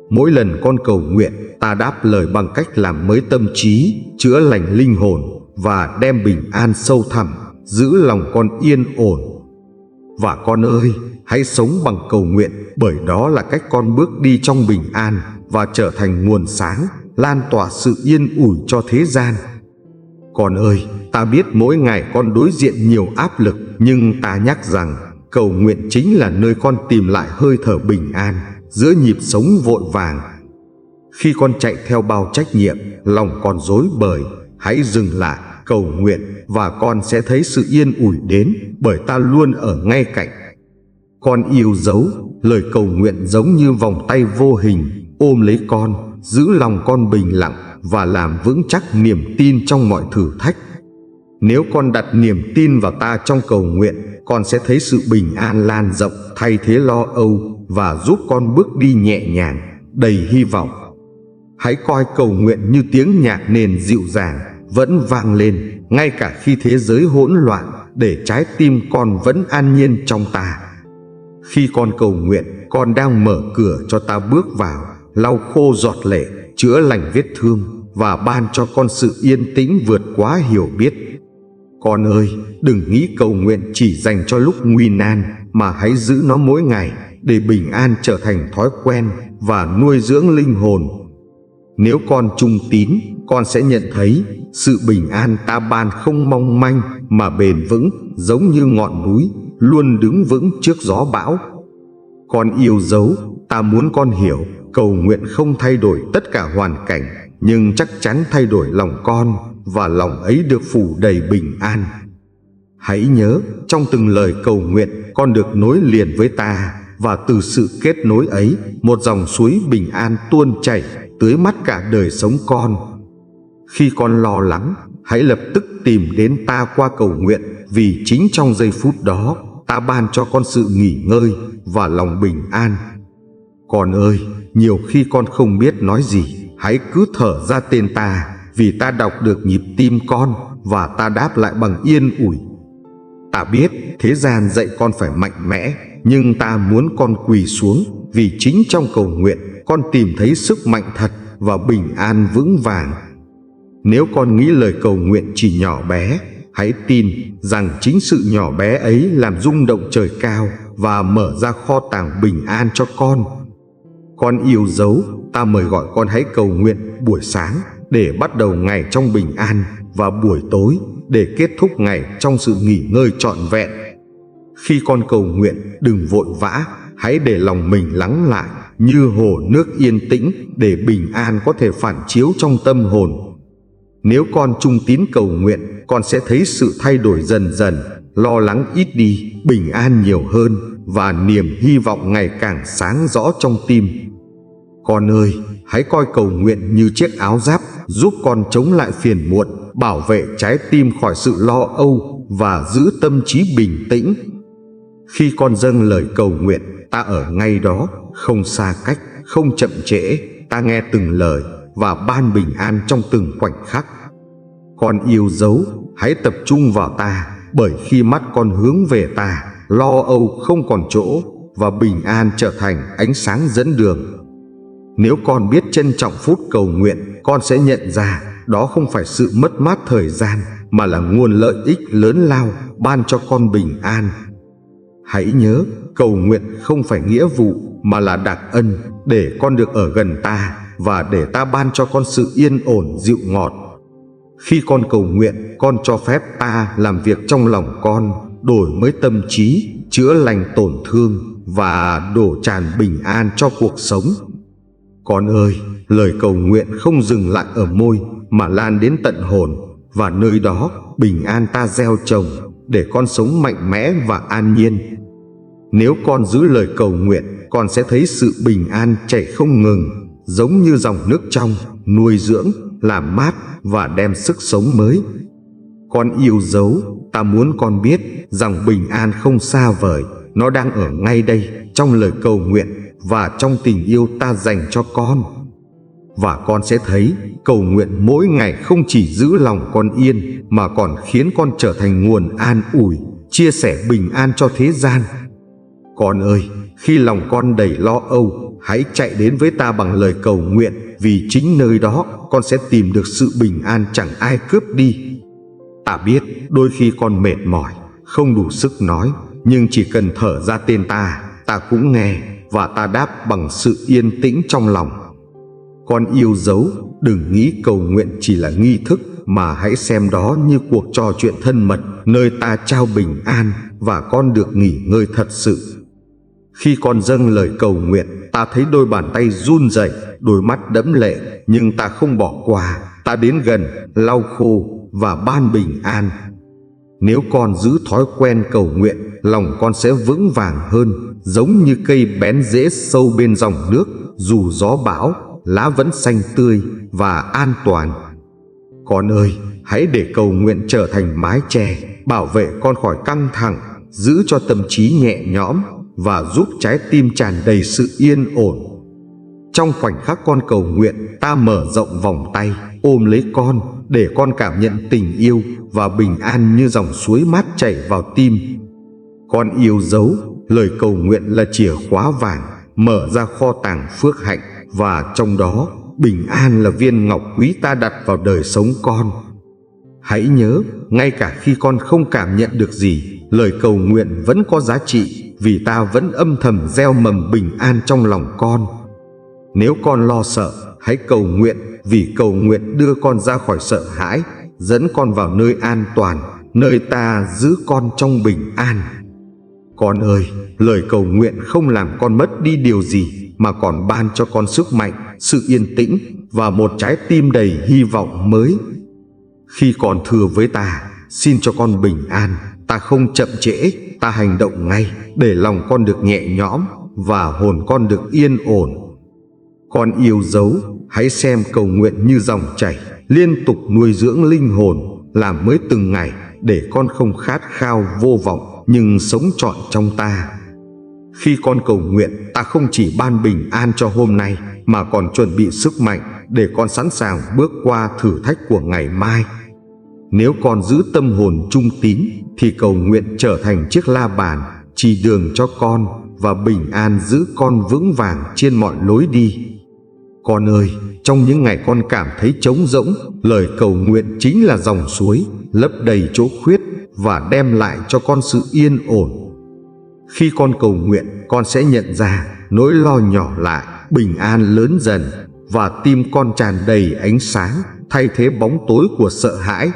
Mỗi lần con cầu nguyện, ta đáp lời bằng cách làm mới tâm trí, chữa lành linh hồn, và đem bình an sâu thẳm, giữ lòng con yên ổn. Và con ơi, hãy sống bằng cầu nguyện, bởi đó là cách con bước đi trong bình an, và trở thành nguồn sáng, lan tỏa sự yên ủi cho thế gian. Con ơi, ta biết mỗi ngày con đối diện nhiều áp lực, nhưng ta nhắc rằng cầu nguyện chính là nơi con tìm lại hơi thở bình an giữa nhịp sống vội vàng. Khi con chạy theo bao trách nhiệm, lòng con rối bời, hãy dừng lại, cầu nguyện, và con sẽ thấy sự yên ủi đến, bởi ta luôn ở ngay cạnh. Con yêu dấu, lời cầu nguyện giống như vòng tay vô hình ôm lấy con, giữ lòng con bình lặng và làm vững chắc niềm tin trong mọi thử thách. Nếu con đặt niềm tin vào ta trong cầu nguyện, con sẽ thấy sự bình an lan rộng thay thế lo âu, và giúp con bước đi nhẹ nhàng, đầy hy vọng. Hãy coi cầu nguyện như tiếng nhạc nền dịu dàng vẫn vang lên ngay cả khi thế giới hỗn loạn, để trái tim con vẫn an nhiên trong ta. Khi con cầu nguyện, con đang mở cửa cho ta bước vào, lau khô giọt lệ, chữa lành vết thương, và ban cho con sự yên tĩnh vượt quá hiểu biết. Con ơi, đừng nghĩ cầu nguyện chỉ dành cho lúc nguy nan, mà hãy giữ nó mỗi ngày, để bình an trở thành thói quen và nuôi dưỡng linh hồn. Nếu con trung tín, con sẽ nhận thấy sự bình an ta ban không mong manh mà bền vững, giống như ngọn núi luôn đứng vững trước gió bão. Con yêu dấu, ta muốn con hiểu, cầu nguyện không thay đổi tất cả hoàn cảnh, nhưng chắc chắn thay đổi lòng con, và lòng ấy được phủ đầy bình an. Hãy nhớ, trong từng lời cầu nguyện, con được nối liền với ta, và từ sự kết nối ấy, một dòng suối bình an tuôn chảy, tưới mát cả đời sống con. Khi con lo lắng, hãy lập tức tìm đến ta qua cầu nguyện, vì chính trong giây phút đó, ta ban cho con sự nghỉ ngơi và lòng bình an. Con ơi, nhiều khi con không biết nói gì, hãy cứ thở ra tên ta, vì ta đọc được nhịp tim con, và ta đáp lại bằng yên ủi. Ta biết thế gian dạy con phải mạnh mẽ, nhưng ta muốn con quỳ xuống, vì chính trong cầu nguyện con tìm thấy sức mạnh thật và bình an vững vàng. Nếu con nghĩ lời cầu nguyện chỉ nhỏ bé, hãy tin rằng chính sự nhỏ bé ấy làm rung động trời cao và mở ra kho tàng bình an cho con. Con yêu dấu, ta mời gọi con hãy cầu nguyện buổi sáng để bắt đầu ngày trong bình an, và buổi tối để kết thúc ngày trong sự nghỉ ngơi trọn vẹn. Khi con cầu nguyện, đừng vội vã, hãy để lòng mình lắng lại như hồ nước yên tĩnh, để bình an có thể phản chiếu trong tâm hồn. Nếu con trung tín cầu nguyện, con sẽ thấy sự thay đổi dần dần, lo lắng ít đi, bình an nhiều hơn, và niềm hy vọng ngày càng sáng rõ trong tim. Con ơi, hãy coi cầu nguyện như chiếc áo giáp, giúp con chống lại phiền muộn, bảo vệ trái tim khỏi sự lo âu, và giữ tâm trí bình tĩnh. Khi con dâng lời cầu nguyện, ta ở ngay đó, không xa cách, không chậm trễ, ta nghe từng lời và ban bình an trong từng khoảnh khắc. Con yêu dấu, hãy tập trung vào ta, bởi khi mắt con hướng về ta, lo âu không còn chỗ và bình an trở thành ánh sáng dẫn đường. Nếu con biết trân trọng phút cầu nguyện, con sẽ nhận ra đó không phải sự mất mát thời gian mà là nguồn lợi ích lớn lao ban cho con bình an. Hãy nhớ, cầu nguyện không phải nghĩa vụ mà là đặc ân để con được ở gần ta và để ta ban cho con sự yên ổn dịu ngọt. Khi con cầu nguyện, con cho phép ta làm việc trong lòng con, đổi mới tâm trí, chữa lành tổn thương và đổ tràn bình an cho cuộc sống. Con ơi, lời cầu nguyện không dừng lại ở môi mà lan đến tận hồn, và nơi đó bình an ta gieo trồng để con sống mạnh mẽ và an nhiên. Nếu con giữ lời cầu nguyện, con sẽ thấy sự bình an chảy không ngừng, giống như dòng nước trong, nuôi dưỡng, làm mát và đem sức sống mới. Con yêu dấu, ta muốn con biết rằng bình an không xa vời, nó đang ở ngay đây, trong lời cầu nguyện và trong tình yêu ta dành cho con. Và con sẽ thấy cầu nguyện mỗi ngày không chỉ giữ lòng con yên mà còn khiến con trở thành nguồn an ủi, chia sẻ bình an cho thế gian. Con ơi, khi lòng con đầy lo âu, hãy chạy đến với ta bằng lời cầu nguyện, vì chính nơi đó con sẽ tìm được sự bình an chẳng ai cướp đi. Ta biết đôi khi con mệt mỏi, không đủ sức nói, nhưng chỉ cần thở ra tên ta cũng nghe, và ta đáp bằng sự yên tĩnh trong lòng. Con yêu dấu, đừng nghĩ cầu nguyện chỉ là nghi thức, mà hãy xem đó như cuộc trò chuyện thân mật, nơi ta trao bình an và con được nghỉ ngơi thật sự. Khi con dâng lời cầu nguyện, ta thấy đôi bàn tay run rẩy, đôi mắt đẫm lệ, nhưng ta không bỏ qua, ta đến gần, lau khô và ban bình an. Nếu con giữ thói quen cầu nguyện, lòng con sẽ vững vàng hơn, giống như cây bén rễ sâu bên dòng nước, dù gió bão, lá vẫn xanh tươi và an toàn. Con ơi, hãy để cầu nguyện trở thành mái che, bảo vệ con khỏi căng thẳng, giữ cho tâm trí nhẹ nhõm và giúp trái tim tràn đầy sự yên ổn. Trong khoảnh khắc con cầu nguyện, ta mở rộng vòng tay, ôm lấy con, để con cảm nhận tình yêu và bình an như dòng suối mát chảy vào tim. Con yêu dấu, lời cầu nguyện là chìa khóa vàng, mở ra kho tàng phước hạnh, và trong đó, bình an là viên ngọc quý ta đặt vào đời sống con. Hãy nhớ, ngay cả khi con không cảm nhận được gì, lời cầu nguyện vẫn có giá trị, vì ta vẫn âm thầm gieo mầm bình an trong lòng con. Nếu con lo sợ, hãy cầu nguyện, vì cầu nguyện đưa con ra khỏi sợ hãi, dẫn con vào nơi an toàn, nơi ta giữ con trong bình an. Con ơi, lời cầu nguyện không làm con mất đi điều gì, mà còn ban cho con sức mạnh, sự yên tĩnh và một trái tim đầy hy vọng mới. Khi con thưa với ta, xin cho con bình an, ta không chậm trễ, ta hành động ngay, để lòng con được nhẹ nhõm và hồn con được yên ổn. Con yêu dấu, hãy xem cầu nguyện như dòng chảy, liên tục nuôi dưỡng linh hồn, làm mới từng ngày, để con không khát khao vô vọng, nhưng sống trọn trong ta. Khi con cầu nguyện, ta không chỉ ban bình an cho hôm nay, mà còn chuẩn bị sức mạnh để con sẵn sàng bước qua thử thách của ngày mai. Nếu con giữ tâm hồn trung tín, thì cầu nguyện trở thành chiếc la bàn, chỉ đường cho con, và bình an giữ con vững vàng trên mọi lối đi. Con ơi, trong những ngày con cảm thấy trống rỗng, lời cầu nguyện chính là dòng suối, lấp đầy chỗ khuyết và đem lại cho con sự yên ổn. Khi con cầu nguyện, con sẽ nhận ra nỗi lo nhỏ lại, bình an lớn dần, và tim con tràn đầy ánh sáng, thay thế bóng tối của sợ hãi.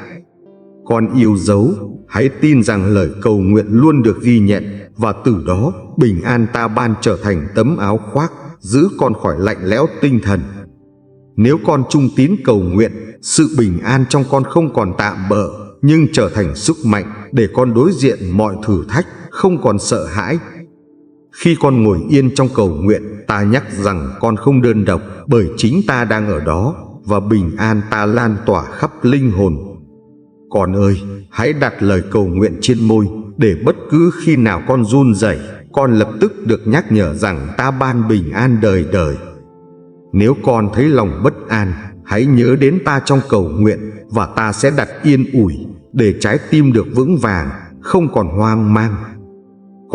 Con yêu dấu, hãy tin rằng lời cầu nguyện luôn được ghi nhận, và từ đó bình an ta ban trở thành tấm áo khoác, giữ con khỏi lạnh lẽo tinh thần. Nếu con trung tín cầu nguyện, sự bình an trong con không còn tạm bợ, nhưng trở thành sức mạnh để con đối diện mọi thử thách, không còn sợ hãi. Khi con ngồi yên trong cầu nguyện, ta nhắc rằng con không đơn độc, bởi chính ta đang ở đó, và bình an ta lan tỏa khắp linh hồn. Con ơi, hãy đặt lời cầu nguyện trên môi, để bất cứ khi nào con run rẩy, con lập tức được nhắc nhở rằng ta ban bình an đời đời. Nếu con thấy lòng bất an, hãy nhớ đến ta trong cầu nguyện, và ta sẽ đặt yên ủi, để trái tim được vững vàng, không còn hoang mang.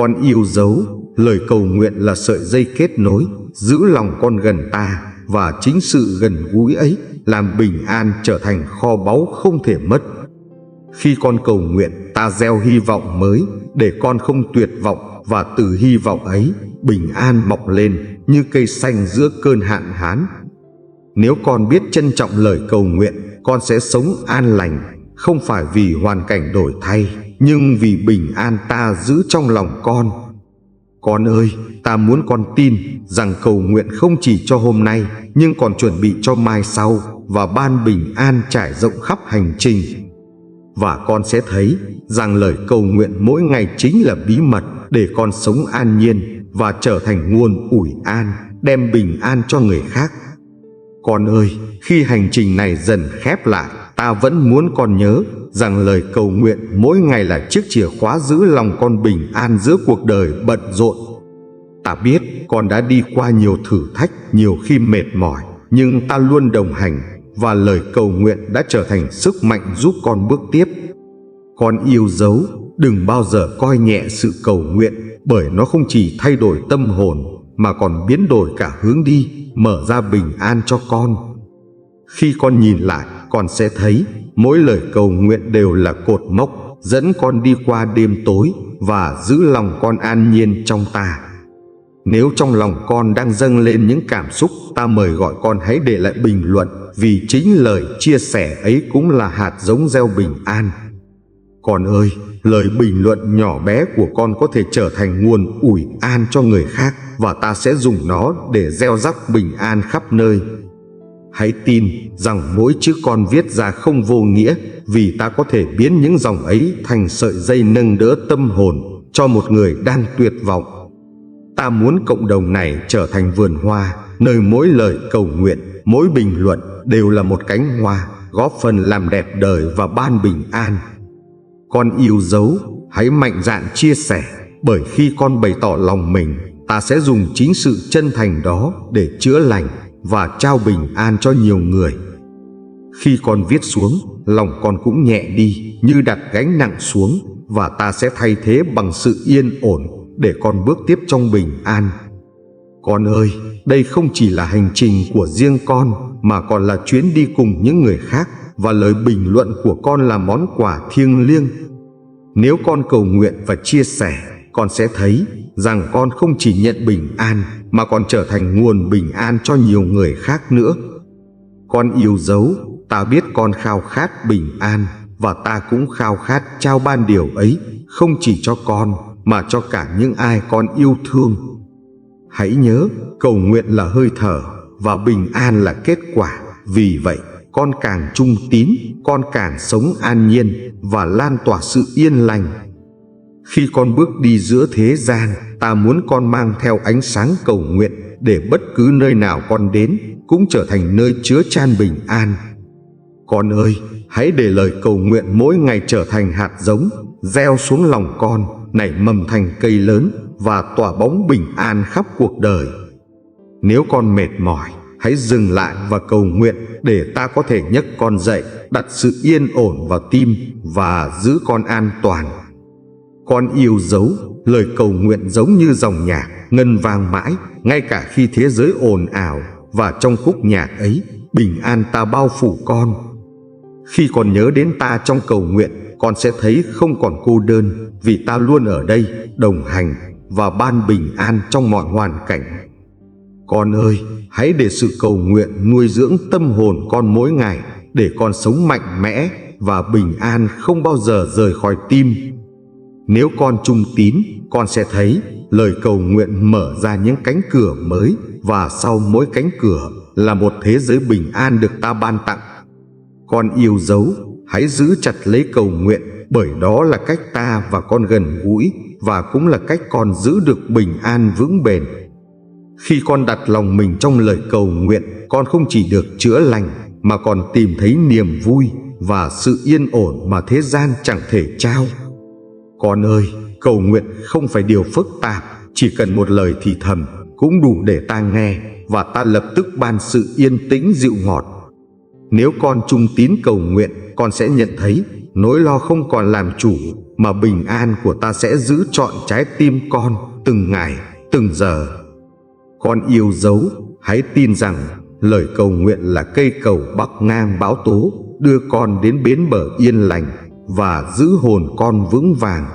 Con yêu dấu, lời cầu nguyện là sợi dây kết nối, giữ lòng con gần ta, và chính sự gần gũi ấy làm bình an trở thành kho báu không thể mất. Khi con cầu nguyện, ta gieo hy vọng mới, để con không tuyệt vọng, và từ hy vọng ấy, bình an mọc lên như cây xanh giữa cơn hạn hán. Nếu con biết trân trọng lời cầu nguyện, con sẽ sống an lành, không phải vì hoàn cảnh đổi thay, nhưng vì bình an ta giữ trong lòng con. Con ơi, ta muốn con tin rằng cầu nguyện không chỉ cho hôm nay, nhưng còn chuẩn bị cho mai sau, và ban bình an trải rộng khắp hành trình. Và con sẽ thấy rằng lời cầu nguyện mỗi ngày chính là bí mật để con sống an nhiên và trở thành nguồn ủi an, đem bình an cho người khác. Con ơi, khi hành trình này dần khép lại, ta vẫn muốn con nhớ rằng lời cầu nguyện mỗi ngày là chiếc chìa khóa giữ lòng con bình an giữa cuộc đời bận rộn. Ta biết con đã đi qua nhiều thử thách, nhiều khi mệt mỏi, nhưng ta luôn đồng hành, và lời cầu nguyện đã trở thành sức mạnh giúp con bước tiếp. Con yêu dấu, đừng bao giờ coi nhẹ sự cầu nguyện, bởi nó không chỉ thay đổi tâm hồn, mà còn biến đổi cả hướng đi, mở ra bình an cho con. Khi con nhìn lại, con sẽ thấy mỗi lời cầu nguyện đều là cột mốc dẫn con đi qua đêm tối và giữ lòng con an nhiên trong ta. Nếu trong lòng con đang dâng lên những cảm xúc, ta mời gọi con hãy để lại bình luận, vì chính lời chia sẻ ấy cũng là hạt giống gieo bình an. Con ơi, lời bình luận nhỏ bé của con có thể trở thành nguồn ủi an cho người khác, và ta sẽ dùng nó để gieo rắc bình an khắp nơi. Hãy tin rằng mỗi chữ con viết ra không vô nghĩa, vì ta có thể biến những dòng ấy thành sợi dây nâng đỡ tâm hồn cho một người đang tuyệt vọng. Ta muốn cộng đồng này trở thành vườn hoa, nơi mỗi lời cầu nguyện, mỗi bình luận đều là một cánh hoa, góp phần làm đẹp đời và ban bình an. Con yêu dấu, hãy mạnh dạn chia sẻ, bởi khi con bày tỏ lòng mình, ta sẽ dùng chính sự chân thành đó để chữa lành và trao bình an cho nhiều người. Khi con viết xuống, lòng con cũng nhẹ đi như đặt gánh nặng xuống, và ta sẽ thay thế bằng sự yên ổn để con bước tiếp trong bình an. Con ơi, đây không chỉ là hành trình của riêng con, mà còn là chuyến đi cùng những người khác, và lời bình luận của con là món quà thiêng liêng. Nếu con cầu nguyện và chia sẻ, con sẽ thấy rằng con không chỉ nhận bình an, mà còn trở thành nguồn bình an cho nhiều người khác nữa. Con yêu dấu, ta biết con khao khát bình an, và ta cũng khao khát trao ban điều ấy, không chỉ cho con, mà cho cả những ai con yêu thương. Hãy nhớ, cầu nguyện là hơi thở, và bình an là kết quả. Vì vậy, con càng trung tín, con càng sống an nhiên và lan tỏa sự yên lành. Khi con bước đi giữa thế gian, ta muốn con mang theo ánh sáng cầu nguyện, để bất cứ nơi nào con đến cũng trở thành nơi chứa chan bình an. Con ơi, hãy để lời cầu nguyện mỗi ngày trở thành hạt giống, gieo xuống lòng con, nảy mầm thành cây lớn và tỏa bóng bình an khắp cuộc đời. Nếu con mệt mỏi, hãy dừng lại và cầu nguyện, để ta có thể nhấc con dậy, đặt sự yên ổn vào tim và giữ con an toàn. Con yêu dấu, lời cầu nguyện giống như dòng nhạc ngân vang mãi, ngay cả khi thế giới ồn ào, và trong khúc nhạc ấy, bình an ta bao phủ con. Khi con nhớ đến ta trong cầu nguyện, con sẽ thấy không còn cô đơn, vì ta luôn ở đây, đồng hành và ban bình an trong mọi hoàn cảnh. Con ơi, hãy để sự cầu nguyện nuôi dưỡng tâm hồn con mỗi ngày, để con sống mạnh mẽ và bình an không bao giờ rời khỏi tim. Nếu con trung tín, con sẽ thấy lời cầu nguyện mở ra những cánh cửa mới, và sau mỗi cánh cửa là một thế giới bình an được ta ban tặng. Con yêu dấu, hãy giữ chặt lấy cầu nguyện, bởi đó là cách ta và con gần gũi, và cũng là cách con giữ được bình an vững bền. Khi con đặt lòng mình trong lời cầu nguyện, con không chỉ được chữa lành, mà còn tìm thấy niềm vui và sự yên ổn mà thế gian chẳng thể trao. Con ơi, cầu nguyện không phải điều phức tạp, chỉ cần một lời thì thầm cũng đủ để ta nghe, và ta lập tức ban sự yên tĩnh dịu ngọt. Nếu con trung tín cầu nguyện, con sẽ nhận thấy nỗi lo không còn làm chủ, mà bình an của ta sẽ giữ trọn trái tim con từng ngày, từng giờ. Con yêu dấu, hãy tin rằng lời cầu nguyện là cây cầu bắc ngang bão tố, đưa con đến bến bờ yên lành và giữ hồn con vững vàng.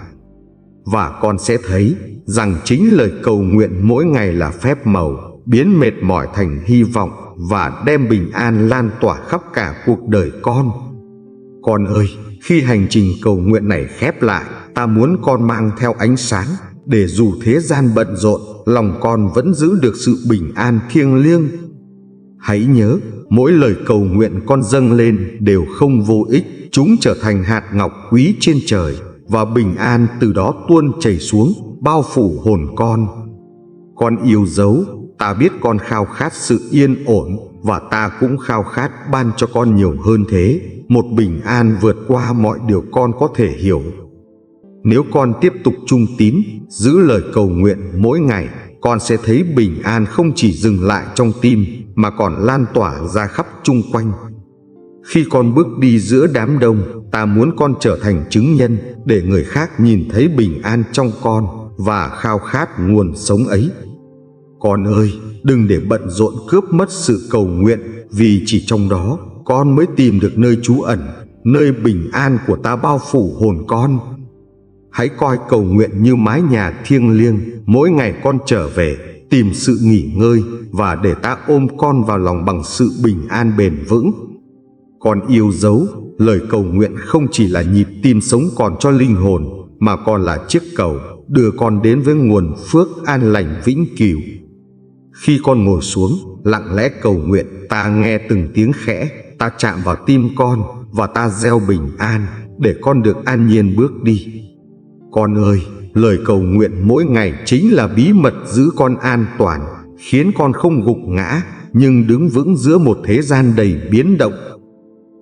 Và con sẽ thấy rằng chính lời cầu nguyện mỗi ngày là phép màu, biến mệt mỏi thành hy vọng và đem bình an lan tỏa khắp cả cuộc đời con. Con ơi, khi hành trình cầu nguyện này khép lại, ta muốn con mang theo ánh sáng, để dù thế gian bận rộn, lòng con vẫn giữ được sự bình an thiêng liêng. Hãy nhớ, mỗi lời cầu nguyện con dâng lên đều không vô ích, chúng trở thành hạt ngọc quý trên trời, và bình an từ đó tuôn chảy xuống, bao phủ hồn con. Con yêu dấu, ta biết con khao khát sự yên ổn, và ta cũng khao khát ban cho con nhiều hơn thế, một bình an vượt qua mọi điều con có thể hiểu. Nếu con tiếp tục trung tín, giữ lời cầu nguyện mỗi ngày, con sẽ thấy bình an không chỉ dừng lại trong tim, mà còn lan tỏa ra khắp chung quanh. Khi con bước đi giữa đám đông, ta muốn con trở thành chứng nhân, để người khác nhìn thấy bình an trong con và khao khát nguồn sống ấy. Con ơi, đừng để bận rộn cướp mất sự cầu nguyện, vì chỉ trong đó con mới tìm được nơi trú ẩn, nơi bình an của ta bao phủ hồn con. Hãy coi cầu nguyện như mái nhà thiêng liêng, mỗi ngày con trở về, tìm sự nghỉ ngơi và để ta ôm con vào lòng bằng sự bình an bền vững. Con yêu dấu, lời cầu nguyện không chỉ là nhịp tim sống còn cho linh hồn, mà còn là chiếc cầu đưa con đến với nguồn phước an lành vĩnh cửu. Khi con ngồi xuống, lặng lẽ cầu nguyện, ta nghe từng tiếng khẽ, ta chạm vào tim con và ta gieo bình an, để con được an nhiên bước đi. Con ơi, lời cầu nguyện mỗi ngày chính là bí mật giữ con an toàn, khiến con không gục ngã, nhưng đứng vững giữa một thế gian đầy biến động.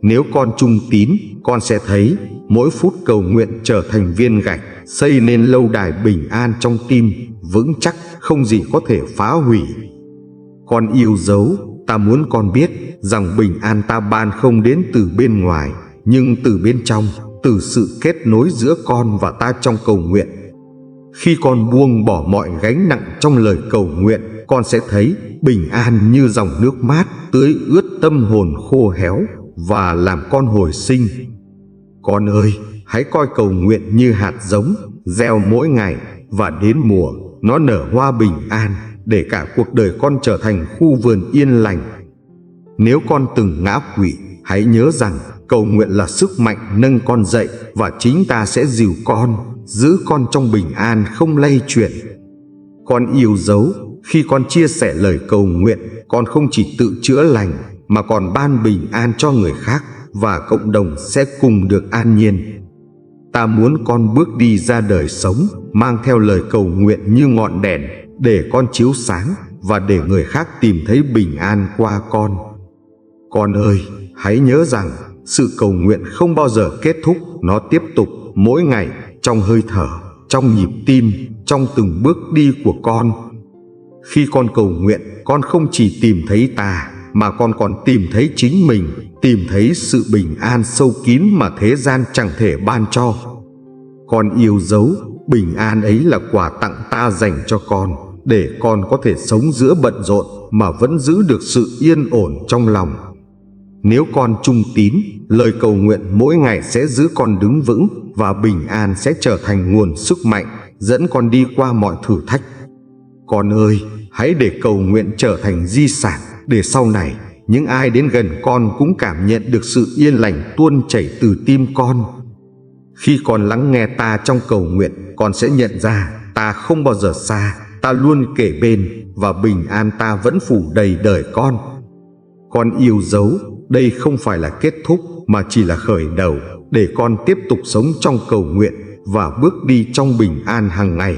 Nếu con trung tín, con sẽ thấy mỗi phút cầu nguyện trở thành viên gạch, xây nên lâu đài bình an trong tim, vững chắc, không gì có thể phá hủy. Con yêu dấu, ta muốn con biết rằng bình an ta ban không đến từ bên ngoài, nhưng từ bên trong, từ sự kết nối giữa con và ta trong cầu nguyện. Khi con buông bỏ mọi gánh nặng trong lời cầu nguyện, con sẽ thấy bình an như dòng nước mát tưới ướt tâm hồn khô héo và làm con hồi sinh. Con ơi, hãy coi cầu nguyện như hạt giống gieo mỗi ngày, và đến mùa nó nở hoa bình an, để cả cuộc đời con trở thành khu vườn yên lành. Nếu con từng ngã quỵ, hãy nhớ rằng cầu nguyện là sức mạnh nâng con dậy, và chính ta sẽ dìu con, giữ con trong bình an không lay chuyển. Con yêu dấu, khi con chia sẻ lời cầu nguyện, con không chỉ tự chữa lành, mà còn ban bình an cho người khác, và cộng đồng sẽ cùng được an nhiên. Ta muốn con bước đi ra đời sống, mang theo lời cầu nguyện như ngọn đèn, để con chiếu sáng, và để người khác tìm thấy bình an qua con. Con ơi, hãy nhớ rằng sự cầu nguyện không bao giờ kết thúc, nó tiếp tục mỗi ngày, trong hơi thở, trong nhịp tim, trong từng bước đi của con. Khi con cầu nguyện, con không chỉ tìm thấy ta, mà con còn tìm thấy chính mình, tìm thấy sự bình an sâu kín mà thế gian chẳng thể ban cho. Con yêu dấu, bình an ấy là quà tặng ta dành cho con, để con có thể sống giữa bận rộn mà vẫn giữ được sự yên ổn trong lòng. Nếu con trung tín, lời cầu nguyện mỗi ngày sẽ giữ con đứng vững, và bình an sẽ trở thành nguồn sức mạnh dẫn con đi qua mọi thử thách. Con ơi, hãy để cầu nguyện trở thành di sản, để sau này những ai đến gần con cũng cảm nhận được sự yên lành tuôn chảy từ tim con. Khi con lắng nghe ta trong cầu nguyện, con sẽ nhận ra ta không bao giờ xa, ta luôn kề bên, và bình an ta vẫn phủ đầy đời con. Con yêu dấu, đây không phải là kết thúc, mà chỉ là khởi đầu, để con tiếp tục sống trong cầu nguyện và bước đi trong bình an hàng ngày.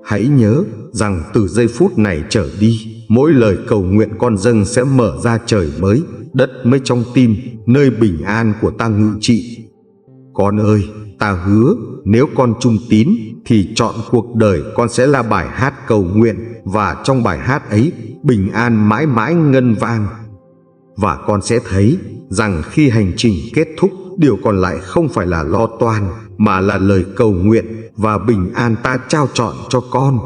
Hãy nhớ rằng từ giây phút này trở đi, mỗi lời cầu nguyện con dâng sẽ mở ra trời mới, đất mới trong tim, nơi bình an của ta ngự trị. Con ơi, ta hứa, nếu con trung tín, thì trọn cuộc đời con sẽ là bài hát cầu nguyện, và trong bài hát ấy, bình an mãi mãi ngân vang. Và con sẽ thấy rằng khi hành trình kết thúc, điều còn lại không phải là lo toan, mà là lời cầu nguyện và bình an ta trao trọn cho con.